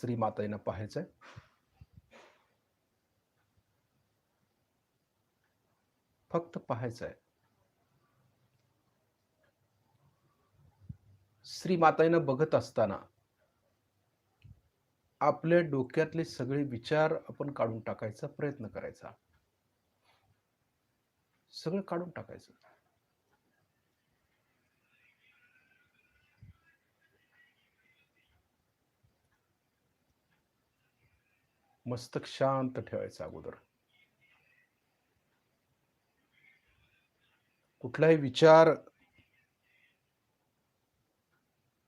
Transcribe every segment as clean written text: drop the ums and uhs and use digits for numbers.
श्रीमाताईंना पाहायचंय. फक्त पाहायचंय. श्रीमाताईंना बघत असताना आपल्या डोक्यातले सगळे विचार आपण काढून टाकायचा प्रयत्न करायचा. सगळं काढून टाकायचं. मस्तक शांत ठेवायचं अगोदर. कुठलाही विचार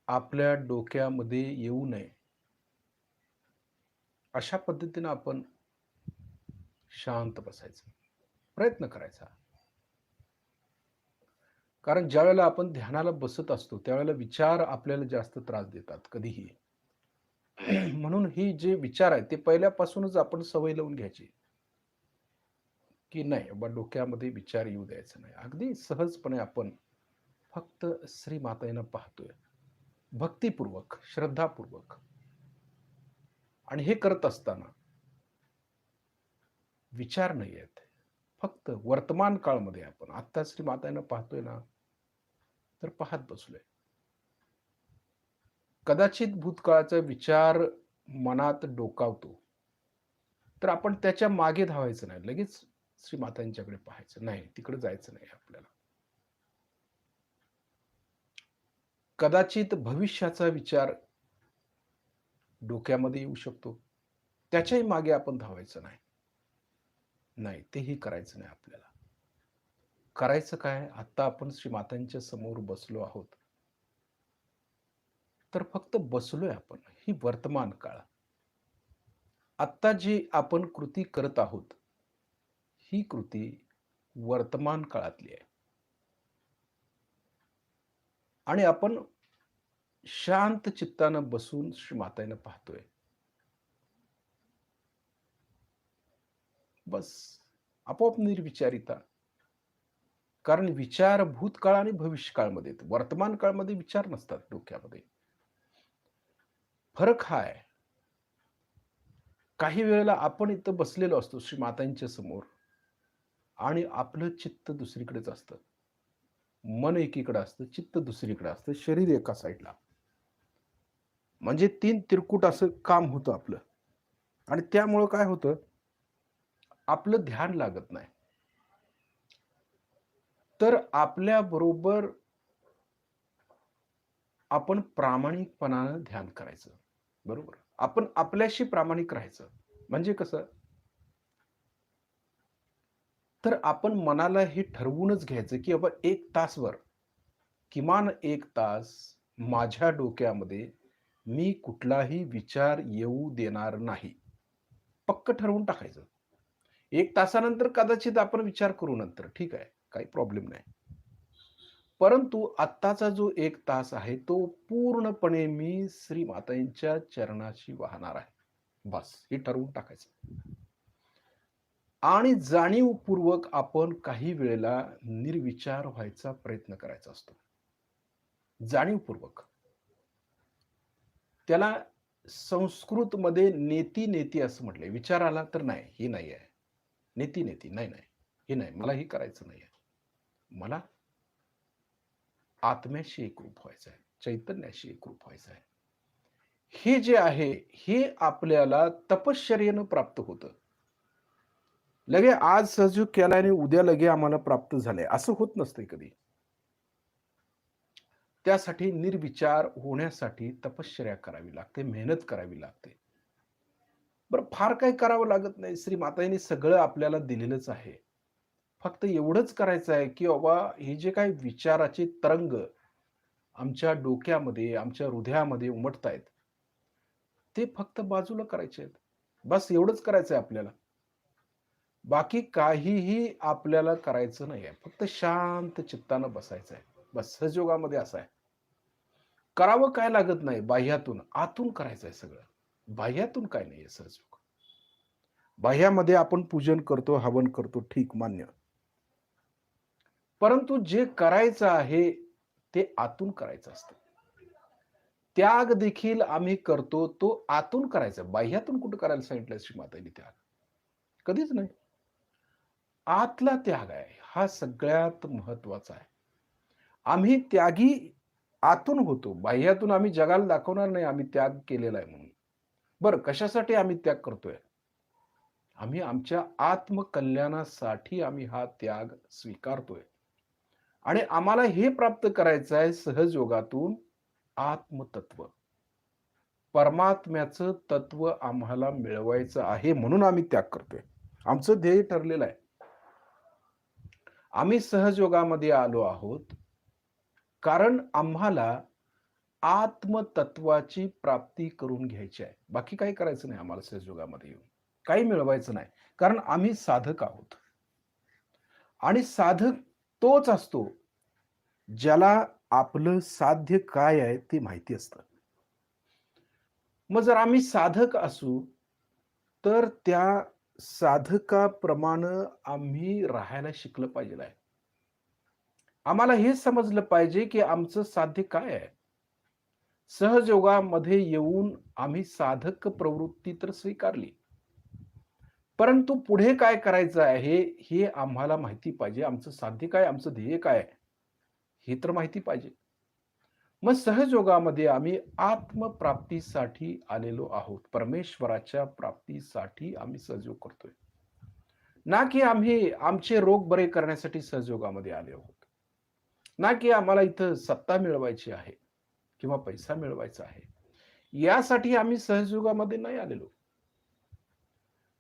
आपल्या डोक्यामध्ये येऊ नये अशा पद्धतीने आपण शांत बसायचं. प्रयत्न करायचा. कारण ज्यावेळेला आपण ध्यानाला बसत असतो त्यावेळेला विचार आपल्याला जास्त त्रास देतात कधीही. म्हणून ही जे विचार आहेत ते पहिल्यापासूनच आपण सवय लावून घ्यायची, की नाही बाबा डोक्यामध्ये विचार येऊ द्यायचा नाही. अगदी सहजपणे आपण फक्त श्रीमाताईंना पाहतोय. भक्तिपूर्वक, श्रद्धापूर्वक. आणि हे करत असताना विचार नाही आहेत. फक्त वर्तमान काळमध्ये आपण आत्ता श्रीमाताईंना पाहतोय ना, तर पाहत बसलोय. कदाचित भूतकाळाचा विचार मनात डोकावतो, तर आपण त्याच्या मागे धावायचं नाही. लगेच श्रीमातांच्याकडे पाहायचं नाही, तिकडे जायचं नाही आपल्याला. कदाचित भविष्याचा विचार डोक्यामध्ये येऊ शकतो, त्याच्याही मागे आपण धावायचं नाही. नाही, तेही करायचं नाही आपल्याला. करायचं काय? आता आपण श्रीमातांच्या समोर बसलो आहोत, तर फक्त बसलोय आपण. ही वर्तमान काळ. आत्ता जी आपण कृती करत आहोत, ही कृती वर्तमान काळातली आहे. आणि आपण शांत चित्तानं बसून श्रीमाताईंना पाहतोय. बस आपोआप निर्विचारिता. कारण विचार भूतकाळ आणि भविष्यकाळमध्ये आहेत. वर्तमान काळमध्ये विचार नसतात डोक्यामध्ये. फरक हा आहे, काही वेळेला आपण इथं बसलेलो असतो श्रीमातांच्या समोर आणि आपलं चित्त दुसरीकडेच असतं. मन एकीकडे असतं, चित्त दुसरीकडे असतं, शरीर एका साईडला. म्हणजे तीन तिरकूट असं काम होतं आपलं. आणि त्यामुळं काय होतं, आपलं ध्यान लागत नाही. तर आपल्याबरोबर आपण प्रामाणिकपणानं ध्यान करायचं. बरोबर? आपण आपल्याशी प्रामाणिक राहायचं. म्हणजे कसं? तर आपण मनाला हे ठरवूनच घ्यायचं, की बाबा 1 तासभर, किमान 1 तास माझ्या डोक्यामध्ये मी कुठलाही विचार येऊ देणार नाही. पक्कं ठरवून टाकायचं. 1 तासानंतर कदाचित आपण विचार करू नंतर. ठीक आहे. काही प्रॉब्लेम नाही. परंतु आत्ताचा जो 1 तास आहे, तो पूर्णपणे मी श्रीमातांच्या चरणाशी वाहणार आहे. बस हे ठरवून टाकायचं. आणि जाणीवपूर्वक आपण काही वेळेला निर्विचार व्हायचा प्रयत्न करायचा असतो. जाणीवपूर्वक. त्याला संस्कृतमध्ये नेती-नेती असं म्हटलंय. विचार आला तर नाही, हे नाही आहे. नेती-नेती, नाही, नाही. हे नाही, मला हे करायचं नाहीये. मला आत्म्याशी एकरूप व्हायचं आहे. चैतन्याशी एकरूप व्हायचं आहे. हे जे आहे, हे आपल्याला तपश्चर्येनं प्राप्त होतं. लगे आज सहयोग केला आणि उद्या लगे आम्हाला प्राप्त झालंय, असं होत नसतंय कधी. त्यासाठी निर्विचार होण्यासाठी तपश्चर्या करावी लागते, मेहनत करावी लागते. बरं फार काही करावं लागत नाही. श्रीमातांनी सगळं आपल्याला दिलेलंच आहे. फक्त एवढंच करायचं आहे, की बाबा हे जे काही विचाराचे तरंग आमच्या डोक्यामध्ये, आमच्या हृदयामध्ये उमटतायत, ते फक्त बाजूला करायचे आहेत. बस एवढंच करायचं आहे आपल्याला. बाकी काहीही आपल्याला करायचं नाहीये. फक्त शांत चित्तानं बसायचं आहे. बस सहजयोगामध्ये असं आहे. करावं काय लागत नाही बाह्यातून, आतून करायचं आहे सगळं. बाह्यातून काय नाहीये सहजयोग. बाह्यामध्ये आपण पूजन करतो, हवन करतो, ठीक मान्य. परंतु जे करायचं आहे, ते आतून करायचं असतं. त्याग देखील आम्ही करतो, तो आतून करायचा. बाह्यातून कुठं करायला सांगितलंय श्रीमातांनी त्याग? कधीच नाही. आतला त्याग आहे, हा सगळ्यात महत्त्वाचा आहे. आम्ही त्यागी आतून होतो. बाह्यातून आम्ही जगाला दाखवणार नाही आम्ही त्याग केलेला आहे म्हणून. बरं कशासाठी आम्ही त्याग करतोय? आम्ही आमच्या आत्मकल्याणासाठी आम्ही हा त्याग स्वीकारतोय. आणि आम्हाला हे प्राप्त करायचं आहे सहजयोगातून आत्मतत्व. परमात्म्याचं तत्व आम्हाला मिळवायचं आहे म्हणून आम्ही त्याग करतोय. आमचं ध्येय ठरलेलं आहे. आम्ही सहजयोगामध्ये आलो आहोत, कारण आम्हाला आत्मतत्वाची प्राप्ती करून घ्यायची आहे. बाकी काही करायचं नाही आम्हाला सहजयोगामध्ये येऊन. काही मिळवायचं नाही. कारण आम्ही साधक आहोत. आणि साधक तोच असतो, ज्याला आपलं साध्य काय आहे ते माहिती असतं. मग जर आम्ही साधक असू, तर त्या साधकाप्रमाणे आम्ही राहायला शिकलं पाहिजे आहे. आम्हाला हे समजलं पाहिजे, की आमचं साध्य काय आहे? सहजयोगामध्ये येऊन आम्ही साधक प्रवृत्ती तर स्वीकारली. परंतु पुढे काय करायचं आहे, हे आम्हाला माहिती पाहिजे. आमचं साध्य काय, आमचं ध्येय काय आहे? हे तर माहिती पाहिजे. मग सहजयोगामध्ये आम्ही आत्मप्राप्तीसाठी आलेलो आहोत. परमेश्वराच्या प्राप्तीसाठी आम्ही सहजयोग करतोय. ना की आम्ही आमचे रोग बरे करण्यासाठी सहजयोगामध्ये आले आहोत. ना की आम्हाला इथं सत्ता मिळवायची आहे किंवा पैसा मिळवायचा आहे. यासाठी आम्ही सहजयोगामध्ये नाही आलेलो.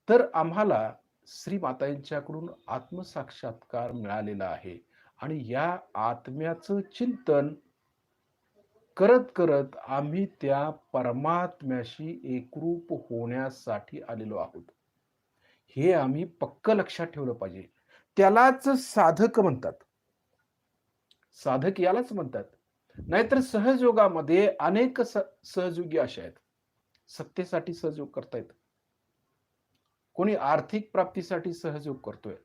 तर आम्हाला श्रीमातांच्याकडून आत्मसाक्षात्कार मिळालेला आहे आणि या आत्म्याचं चिंतन करत आम्ही त्या परमात्म्याशी एकरूप होण्यासाठी आलेलो आहोत. हे आम्ही पक्क लक्षात ठेवलं पाहिजे. त्यालाच साधक म्हणतात. साधक यालाच म्हणतात. नाहीतर सहजयोगामध्ये अनेक सहजयोगी असे आहेत. सत्तेसाठी सहजयोग करतायत. कोणी आर्थिक प्राप्तीसाठी सहजयोग करतोय.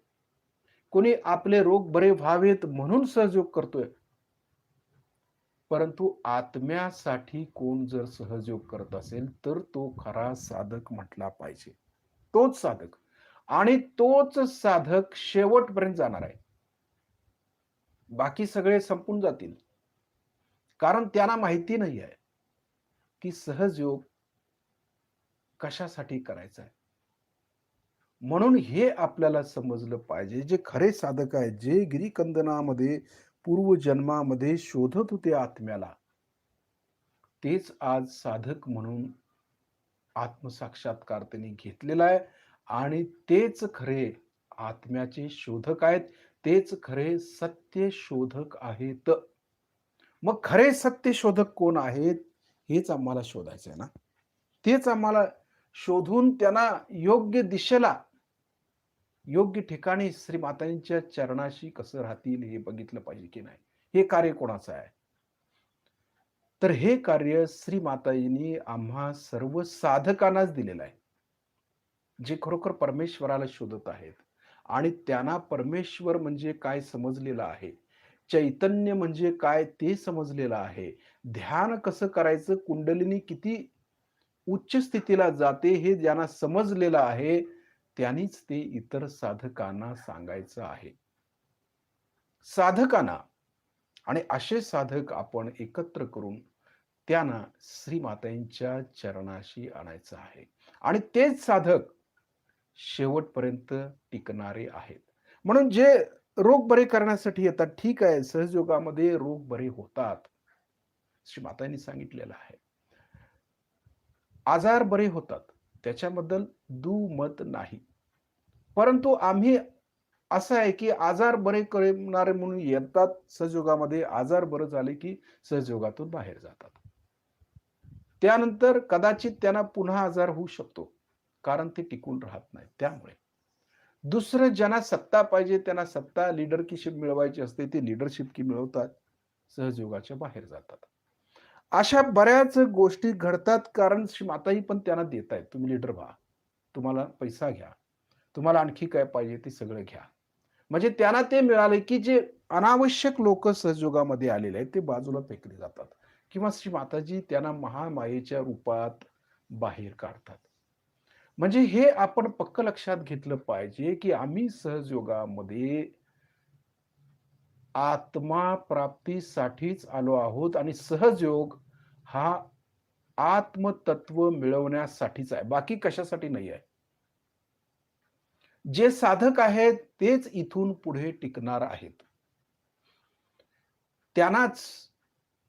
कोणी आपले रोग बरे व्हावेत म्हणून सहजयोग करतोय. परंतु आत्म्यासाठी कोण जर सहजयोग करत असेल, तर तो खरा साधक म्हटला पाहिजे. तोच साधक आणि तोच साधक शेवटपर्यंत जाणार आहे. बाकी सगळे संपून जातील. कारण त्यांना माहिती नाही आहे, की सहजयोग कशासाठी करायचा आहे. म्हणून हे आपल्याला समजलं पाहिजे, जे खरे साधक आहेत, जे गिरिकंदनामध्ये पूर्वजन्मामध्ये शोधत होते आत्म्याला, तेच आज साधक म्हणून आत्मसाक्षात्कार त्यांनी घेतलेला आहे आणि तेच खरे आत्म्याचे शोधक आहेत. तेच खरे सत्य शोधक आहेत. मग खरे सत्य शोधक कोण आहेत? हेच आम्हाला शोधायचं आहे ना. तेच आम्हाला शोधून त्यांना योग्य दिशेला, योग्य ठिकाणी श्रीमातांच्या चरणाशी कसं राहतील हे बघितलं पाहिजे की नाही. हे कार्य कोणाचं आहे? तर हे कार्य श्रीमातांनी आम्हा सर्व साधकांनाच दिलेलं आहे. जे खरोखर परमेश्वराला शोधत आहेत आणि त्यांना परमेश्वर म्हणजे काय समजलेलं आहे. चैतन्य म्हणजे काय ते समजलेलं आहे. ध्यान कसं करायचं, कुंडलिनी किती उच्च स्थितीला जाते हे ज्यांना समजलेलं आहे, त्यांनीच ते इतर साधकांना सांगायचं आहे. साधकांना आणि असे साधक आपण एकत्र करून त्यांना श्रीमातांच्या चरणाशी आणायचं आहे आणि तेच साधक शेवटपर्यंत टिकणारे आहेत. म्हणून जे रोग बरे करण्यासाठी येतात, ठीक आहे, सहजयोगामध्ये रोग बरे होतात. श्रीमातांनी सांगितलेलं आहे. आजार बरे होतात. त्याच्याबद्दल दुमत नाही. परंतु आम्ही असं आहे, की आजार बरे करणारे म्हणून येतात सहजयोगामध्ये, आजार बरं झाले, की सहजयोगातून बाहेर जातात. त्यानंतर कदाचित त्यांना पुन्हा आजार होऊ शकतो. कारण ते टिकून राहत नाहीत. त्यामुळे दुसरं ज्यांना सत्ता पाहिजे, त्यांना सत्ता लीडरशिप मिळवायची असते, ते लीडरशिप मिळवतात, सहजयोगाच्या बाहेर जातात. अशा बऱ्याच गोष्टी घडतात कारण माताही पण त्यांना देतायत. तुम्ही लीडर व्हा. तुम्हाला पैसा घ्या. तुम्हाला आणखी काय पाहिजे ते सगळं घ्या. म्हणजे त्यांना ते मिळाले, की जे अनावश्यक लोकं सहजयोगामध्ये आलेले आहेत, ते बाजूला फेकले जातात. किंवा श्री माताजी त्यांना महामायेच्या रूपात बाहेर काढतात. म्हणजे हे आपण पक्क लक्षात घेतलं पाहिजे, की आम्ही सहजयोगामध्ये आत्मा प्राप्तीसाठीच आलो आहोत आणि सहजयोग हा आत्मतत्व मिळवण्यासाठीच आहे. बाकी कशासाठी नाही आहे. जे साधक आहेत तेच इथून पुढे टिकणार आहेत. त्यांनाच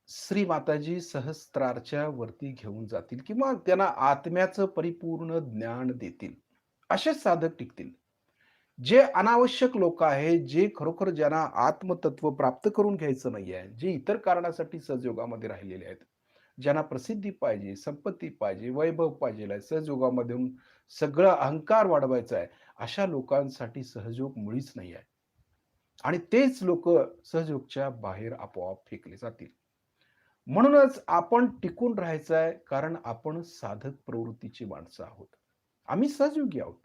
श्री माताजी सहस्त्रारच्या वरती घेऊन जातील किंवा त्यांना आत्म्याचं परिपूर्ण ज्ञान देतील. असेच साधक टिकतील. जे अनावश्यक लोक आहेत, जे खरोखर ज्यांना आत्मतत्व प्राप्त करून घ्यायचं नाहीये, जे इतर कारणासाठी सहजयोगामध्ये राहिलेले आहेत. ज्यांना प्रसिद्धी पाहिजे, संपत्ती पाहिजे, वैभव पाहिजे, सहजयोगामधून सगळं अहंकार वाढवायचा आहे, अशा लोकांसाठी सहजयोग मुळीच नाही आहे. आणि तेच लोक सहजयोगच्या बाहेर आपोआप फेकले जातील. म्हणूनच आपण टिकून राहायचं आहे, कारण आपण साधक प्रवृत्तीची माणसं आहोत. आम्ही सहजयोगी आहोत,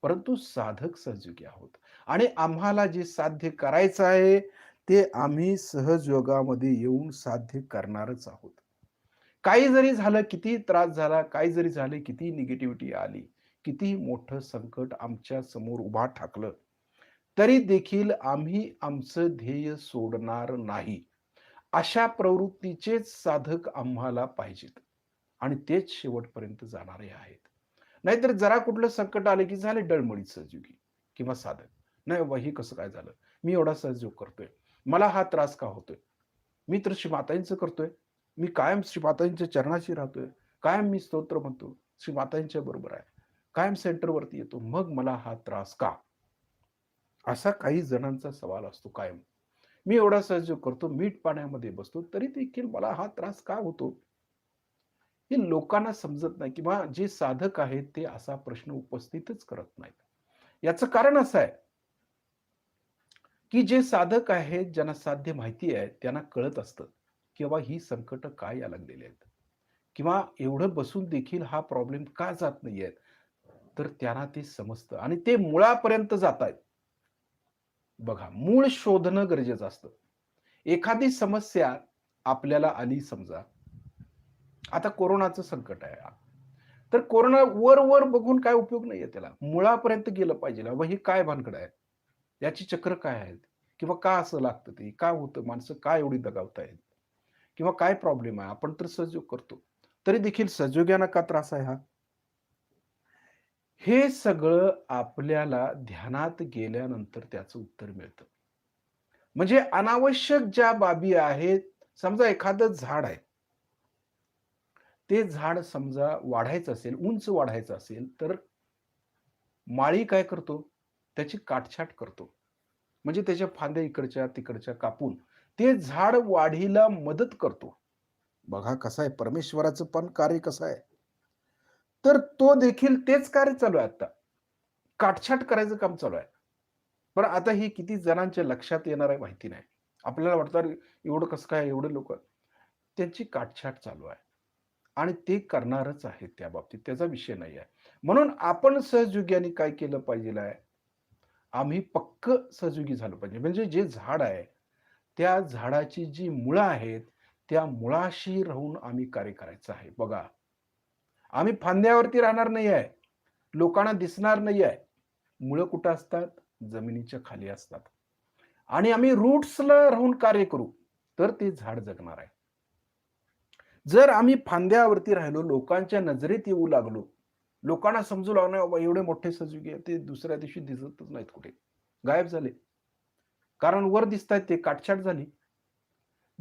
परंतु साधक सहजयोगी आहोत आणि आम्हाला जे साध्य करायचं आहे, ते आम्ही सहजयोगामध्ये येऊन साध्य करणारच आहोत. काही जरी झालं, कितीही त्रास झाला, काही जरी झाले, कितीही निगेटिव्हिटी आली, कितीही मोठं संकट आमच्या समोर उभा ठाकलं, तरी देखील आम्ही आमचं ध्येय सोडणार नाही. अशा प्रवृत्तीचेच साधक आम्हाला पाहिजेत आणि तेच शेवटपर्यंत जाणारे आहेत. नाहीतर जरा कुठलं संकट आलं की झाले डळमळीत सहजयोगी किंवा साधक. नाही बाबा हे कसं काय झालं? मी एवढा सहजयोग करतोय. मला हा त्रास का होतोय? मी तर श्रीमाताजींचं करतोय. मी कायम श्रीमाताजींच्या चरणाशी राहतोय. कायम मी स्तोत्र म्हणतो. श्रीमाताजींच्या बरोबर आहे. कायम सेंटरवरती येतो. मग मला हा त्रास का? असा काही जणांचा सवाल असतो कायम. मी एवढा सहजयोग करतो, मीठ पाण्यामध्ये बसतो, तरी देखील मला हा त्रास का होतो? हे लोकांना समजत नाही किंवा जे साधक आहेत ते असा प्रश्न उपस्थितच करत नाहीत. याचं कारण असं आहे, की जे साधक आहेत, ज्यांना साध्य माहिती आहे, त्यांना कळत असतं, की बाबा ही संकटं का यायला लागलेली आहेत किंवा एवढं बसून देखील हा प्रॉब्लेम का जात नाहीये. तर त्यांना ते समजतं आणि ते मुळापर्यंत जातायत. बघा, मूळ शोधणं गरजेचं असतं. एखादी समस्या आपल्याला आली समजा, आता कोरोनाचं संकट आहे. तर कोरोना वर-वर बघून काय उपयोग नाहीये त्याला. मुळापर्यंत गेलं पाहिजे. बाबा ही काय भानगड आहे? याची चक्र काय आहेत? किंवा का असं लागतं ते? का होतं? माणसं का एवढी दगावतायत? किंवा काय प्रॉब्लेम आहे? आपण तर सहजयोग करतो. तरी देखील सहजयोग्यांना का त्रास आहे हा? हे सगळं आपल्याला ध्यानात गेल्यानंतर त्याचं उत्तर मिळतं. म्हणजे अनावश्यक ज्या बाबी आहेत, समजा एखादं झाड आहे. ते झाड समजा वाढायचं असेल, उंच वाढायचं असेल, तर माळी काय करतो? त्याची काटछाट करतो. म्हणजे त्याच्या फांद्या इकडच्या तिकडच्या कापून ते झाड वाढीला मदत करतो. बघा कसं आहे परमेश्वराचं पण कार्य कसं आहे. तर तो देखील तेच कार्य चालू आहे आता. काटछाट करायचं काम चालू आहे. पण आता हे किती जणांच्या लक्षात येणार आहे माहिती नाही. आपल्याला वाटतं अरे एवढं कसं काय एवढे लोकं त्यांची काटछाट चालू आहे. आणि ते करणारच आहेत त्या बाबतीत त्याचा विषय नाही आहे. म्हणून आपण सहजयोग्याने काय केलं पाहिजे आहे, आम्ही पक्क सहजयोगी झालो पाहिजे. म्हणजे जे झाड आहे, त्या झाडाची जी मुळं आहेत, त्या मुळाशी राहून आम्ही कार्य करायचं आहे. बघा, आम्ही फांद्यावरती राहणार नाही आहे. लोकांना दिसणार नाही आहे. मुळं कुठं असतात? जमिनीच्या खाली असतात. आणि आम्ही रूट्सला राहून कार्य करू, तर ते झाड जगणार आहे. जर आम्ही फांद्यावरती राहिलो, लोकांच्या नजरेत येऊ लागलो, लोकांना समजू लागलं, "बाबा एवढे मोठे सजुगे ते दुसऱ्या दिवशी दिसतच नाहीत कुठे. गायब झाले. कारण वर दिसतायत ते काटछाट झाली.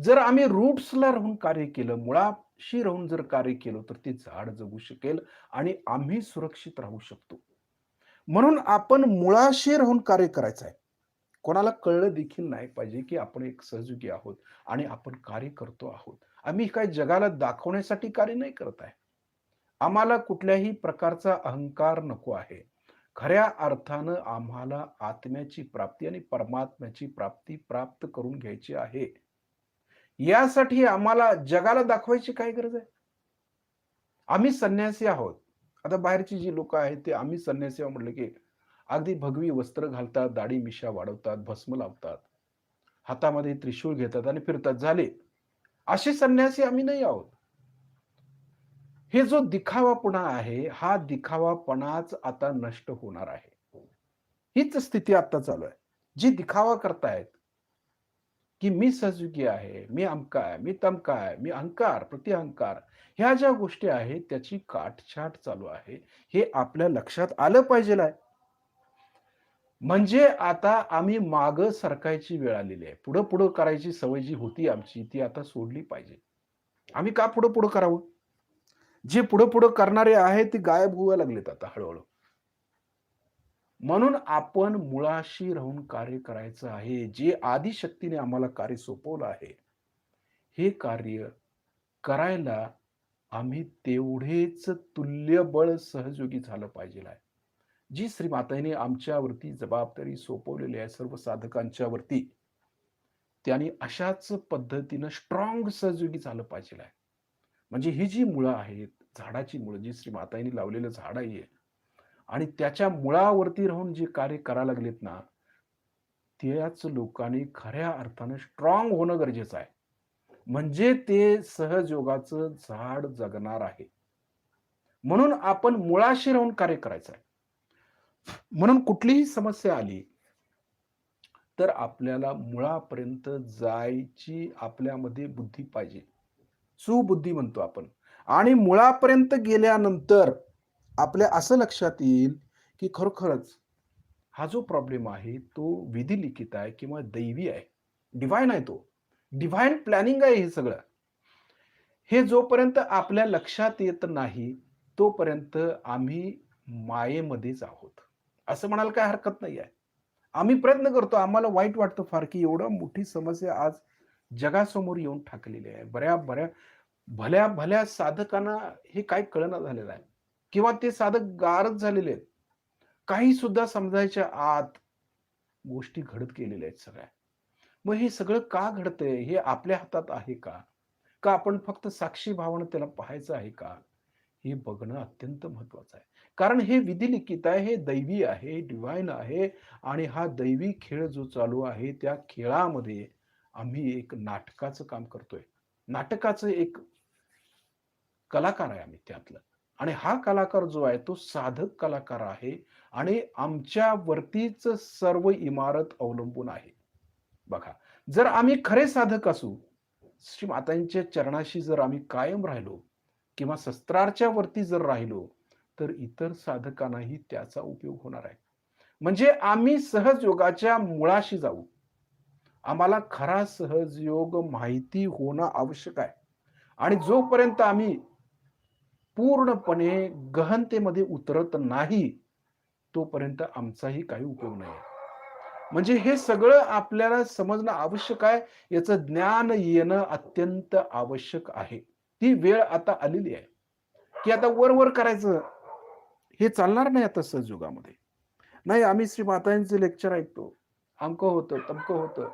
जर आम्ही रूट्सला राहून कार्य केलं, मुळाशी राहून जर कार्य केलं, तर ते झाड जगू शकेल आणि आम्ही सुरक्षित राहू शकतो. म्हणून आपण मुळाशी राहून कार्य करायचं आहे. कोणाला कळलं देखील नाही पाहिजे, की आपण एक सहयोगी आहोत आणि आपण कार्य करतो आहोत. आम्ही काय जगाला दाखवण्यासाठी कार्य नाही करत आहे. आम्हाला कुठल्याही प्रकारचा अहंकार नको आहे. खऱ्या अर्थानं आम्हाला आत्म्याची प्राप्ती आणि परमात्म्याची प्राप्ती प्राप्त करून घ्यायची आहे. यासाठी आम्हाला जगाला दाखवायची काय गरज आहे? आम्ही संन्यासी आहोत. आता बाहेरची जी लोकं आहेत, ते आम्ही संन्यासी आहोत म्हटलं, की अगदी भगवी वस्त्र घालतात, दाढी-मिशा वाढवतात, भस्म लावतात, हातामध्ये त्रिशूळ घेतात आणि फिरतात. झाले. असे संन्यासी आम्ही नाही आहोत. हे जो दिखावापणा आहे, हा दिखावापणाच आता नष्ट होणार आहे. हीच स्थिती आता चालू आहे. जी दिखावा करतायत, की मी सहजयुगी आहे, मी अमका आहे, मी तमका आहे, मी अहंकार, प्रतिअहंकार ह्या ज्या गोष्टी आहेत त्याची काटछाट चालू आहे. हे आपल्या लक्षात आलं पाहिजेल आहे. म्हणजे आता आम्ही मागं सरकायची वेळ आलेली आहे. पुढं-पुढं करायची सवय जी होती आमची, ती आता सोडली पाहिजे. आम्ही का पुढं-पुढं करावं? जे पुढं-पुढं करणारे आहेत, ते गायब व्हायला लागलेत आता हळू म्हणून आपण मुळाशी राहून कार्य करायचं आहे. जे आदिशक्तीने आम्हाला कार्य सोपवलं आहे, हे कार्य करायला आम्ही तेवढेच तुल्यबळ सहयोगी झालं पाहिजे आहे. जी श्रीमातांनी आमच्यावरती जबाबदारी सोपवलेली आहे सर्व साधकांच्या वरती, त्यांनी अशाच पद्धतीनं स्ट्राँग सहयोगी झालं पाहिजे आहे. म्हणजे ही जी मुळं आहेत, झाडाची मुळं जी श्रीमातांनी लावलेलं झाड आहे आणि त्याच्या मुळावरती राहून जे कार्य करायला लागलेत ना, त्याच लोकांनी खऱ्या अर्थानं स्ट्राँग होणं गरजेचं आहे. म्हणजे ते सहजयोगाचं झाड जगणार आहे. म्हणून आपण मुळाशी राहून कार्य करायचं आहे. म्हणून कुठलीही समस्या आली, तर आपल्याला मुळापर्यंत जायची आपल्यामध्ये बुद्धी पाहिजे. सुबुद्धी म्हणतो आपण. आणि मुळापर्यंत गेल्यानंतर आपल्या असं लक्षात येईल, की खरोखरच हा जो प्रॉब्लेम आहे, तो विधिलिखित आहे किंवा दैवी आहे. डिव्हाइन आहे तो. डिव्हाइन प्लॅनिंग आहे हे सगळं. हे जोपर्यंत आपल्या लक्षात येत नाही, तोपर्यंत आम्ही मायेमध्येच आहोत. असं म्हणायला काही हरकत नाही आहे. आम्ही प्रयत्न करतो. आम्हाला वाईट वाटतं फार, की एवढं मोठी समस्या आज जगासमोर येऊन ठाकलेली आहे. बऱ्या-बऱ्या, भल्या-भल्या साधकांना हे काही कळेना झालेलं आहे किंवा ते साधक गारच झालेले आहेत. काही सुद्धा समजायच्या आत गोष्टी घडत गेलेल्या आहेत सगळ्या. मग हे सगळं का घडतंय? हे आपल्या हातात आहे का? का आपण फक्त साक्षी भावानं त्याला पाहायचं आहे का? हे बघणं अत्यंत महत्वाचं आहे. कारण हे विधिलिखित आहे, हे दैवी आहे, डिव्हाइन आहे आणि हा दैवी खेळ जो चालू आहे, त्या खेळामध्ये आम्ही एक नाटकाचं काम करतोय. नाटकाचं एक कलाकार आहे आम्ही त्यातलं आणि हा कलाकार जो आहे, तो साधक कलाकार आहे आणि आमच्यावरतीच सर्व इमारत अवलंबून आहे. बघा, जर आम्ही खरे साधक असू, श्री मातांच्या चरणाशी जर आम्ही कायम राहिलो किंवा शस्त्राच्या वरती जर राहिलो, तर इतर साधकांनाही त्याचा उपयोग होणार आहे. म्हणजे आम्ही सहजयोगाच्या मुळाशी जाऊ. आम्हाला खरा सहजयोग माहिती होणं आवश्यक आहे आणि जोपर्यंत आम्ही पूर्णपणे गहनतेमध्ये उतरत नाही, तोपर्यंत आमचाही काही उपयोग नाही. म्हणजे हे सगळं आपल्याला समजणं आवश्यक आहे. याचं ज्ञान येणं अत्यंत आवश्यक आहे. ती वेळ आता आलेली आहे, की आता वर-वर करायचं. हे चालणार नाही आता सहजयुगामध्ये. नाही आम्ही श्री मातांचे लेक्चर ऐकतो. अमकं होतं, तमकं होतं.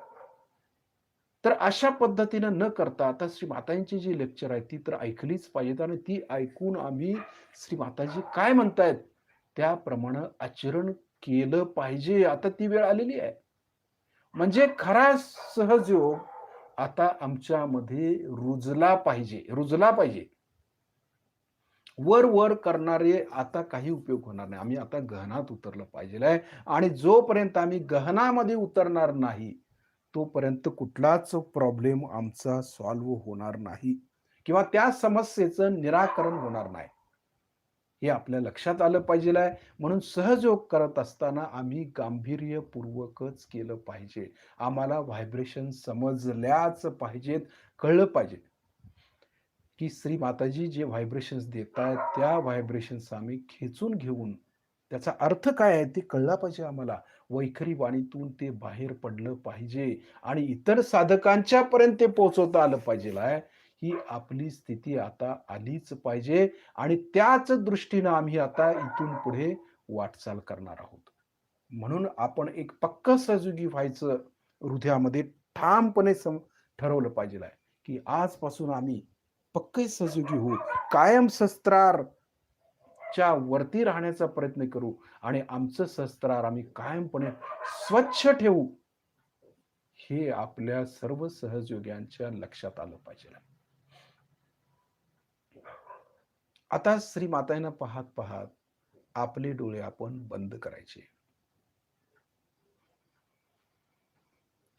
तर अशा पद्धतीनं न करता आता श्री मातांची जी लेक्चर आहेत ती तर ऐकलीच पाहिजेत आणि ती ऐकून आम्ही श्री माताजी काय म्हणतायत त्याप्रमाणे आचरण केलं पाहिजे. आता ती वेळ आलेली आहे. म्हणजे खरा सहजयोग आता आमच्यामध्ये रुजला पाहिजे. वर-वर करणारे आता काही उपयोग होणार नाही. आम्ही आता गहनात उतरलं पाहिजे आहे आणि जोपर्यंत आम्ही गहनामध्ये उतरणार नाही, तोपर्यंत कुठलाच प्रॉब्लेम आमचा सॉल्व्ह होणार नाही किंवा त्या समस्येचं निराकरण होणार नाही. हे आपल्या लक्षात आलं पाहिजे आहे. म्हणून सहजयोग करत असताना आम्ही गांभीर्यपूर्वकच केलं पाहिजे. आम्हाला व्हायब्रेशन समजल्याच पाहिजेत, कळलं पाहिजे. की श्री माताजी जे व्हायब्रेशन्स देतायत, त्या व्हायब्रेशन्स आम्ही खेचून घेऊन त्याचा अर्थ काय आहे ते कळला पाहिजे आम्हाला. वैखरी वाणीतून ते बाहेर पडलं पाहिजे आणि इतर साधकांच्या पर्यंत ते पोहोचवता आलं पाहिजे आहे. ही आपली स्थिती आता आलीच पाहिजे आणि त्याच दृष्टीनं आम्ही आता इथून पुढे वाटचाल करणार आहोत. म्हणून आपण एक पक्कं सहयोगी व्हायचं हृदयामध्ये ठामपणे ठरवलं पाहिजे आहे, की आजपासून आम्ही पक्के सहयोगी होऊ. कायम शस्त्राच्या वरती राहण्याचा प्रयत्न करू आणि आमचं शस्त्रार आम्ही कायमपणे स्वच्छ ठेवू. हे आपल्या सर्व सहयोग्यांच्या लक्षात आलं पाहिजे. आता श्री मातांना पाहत पाहत आपले डोळे आपण बंद करायचे.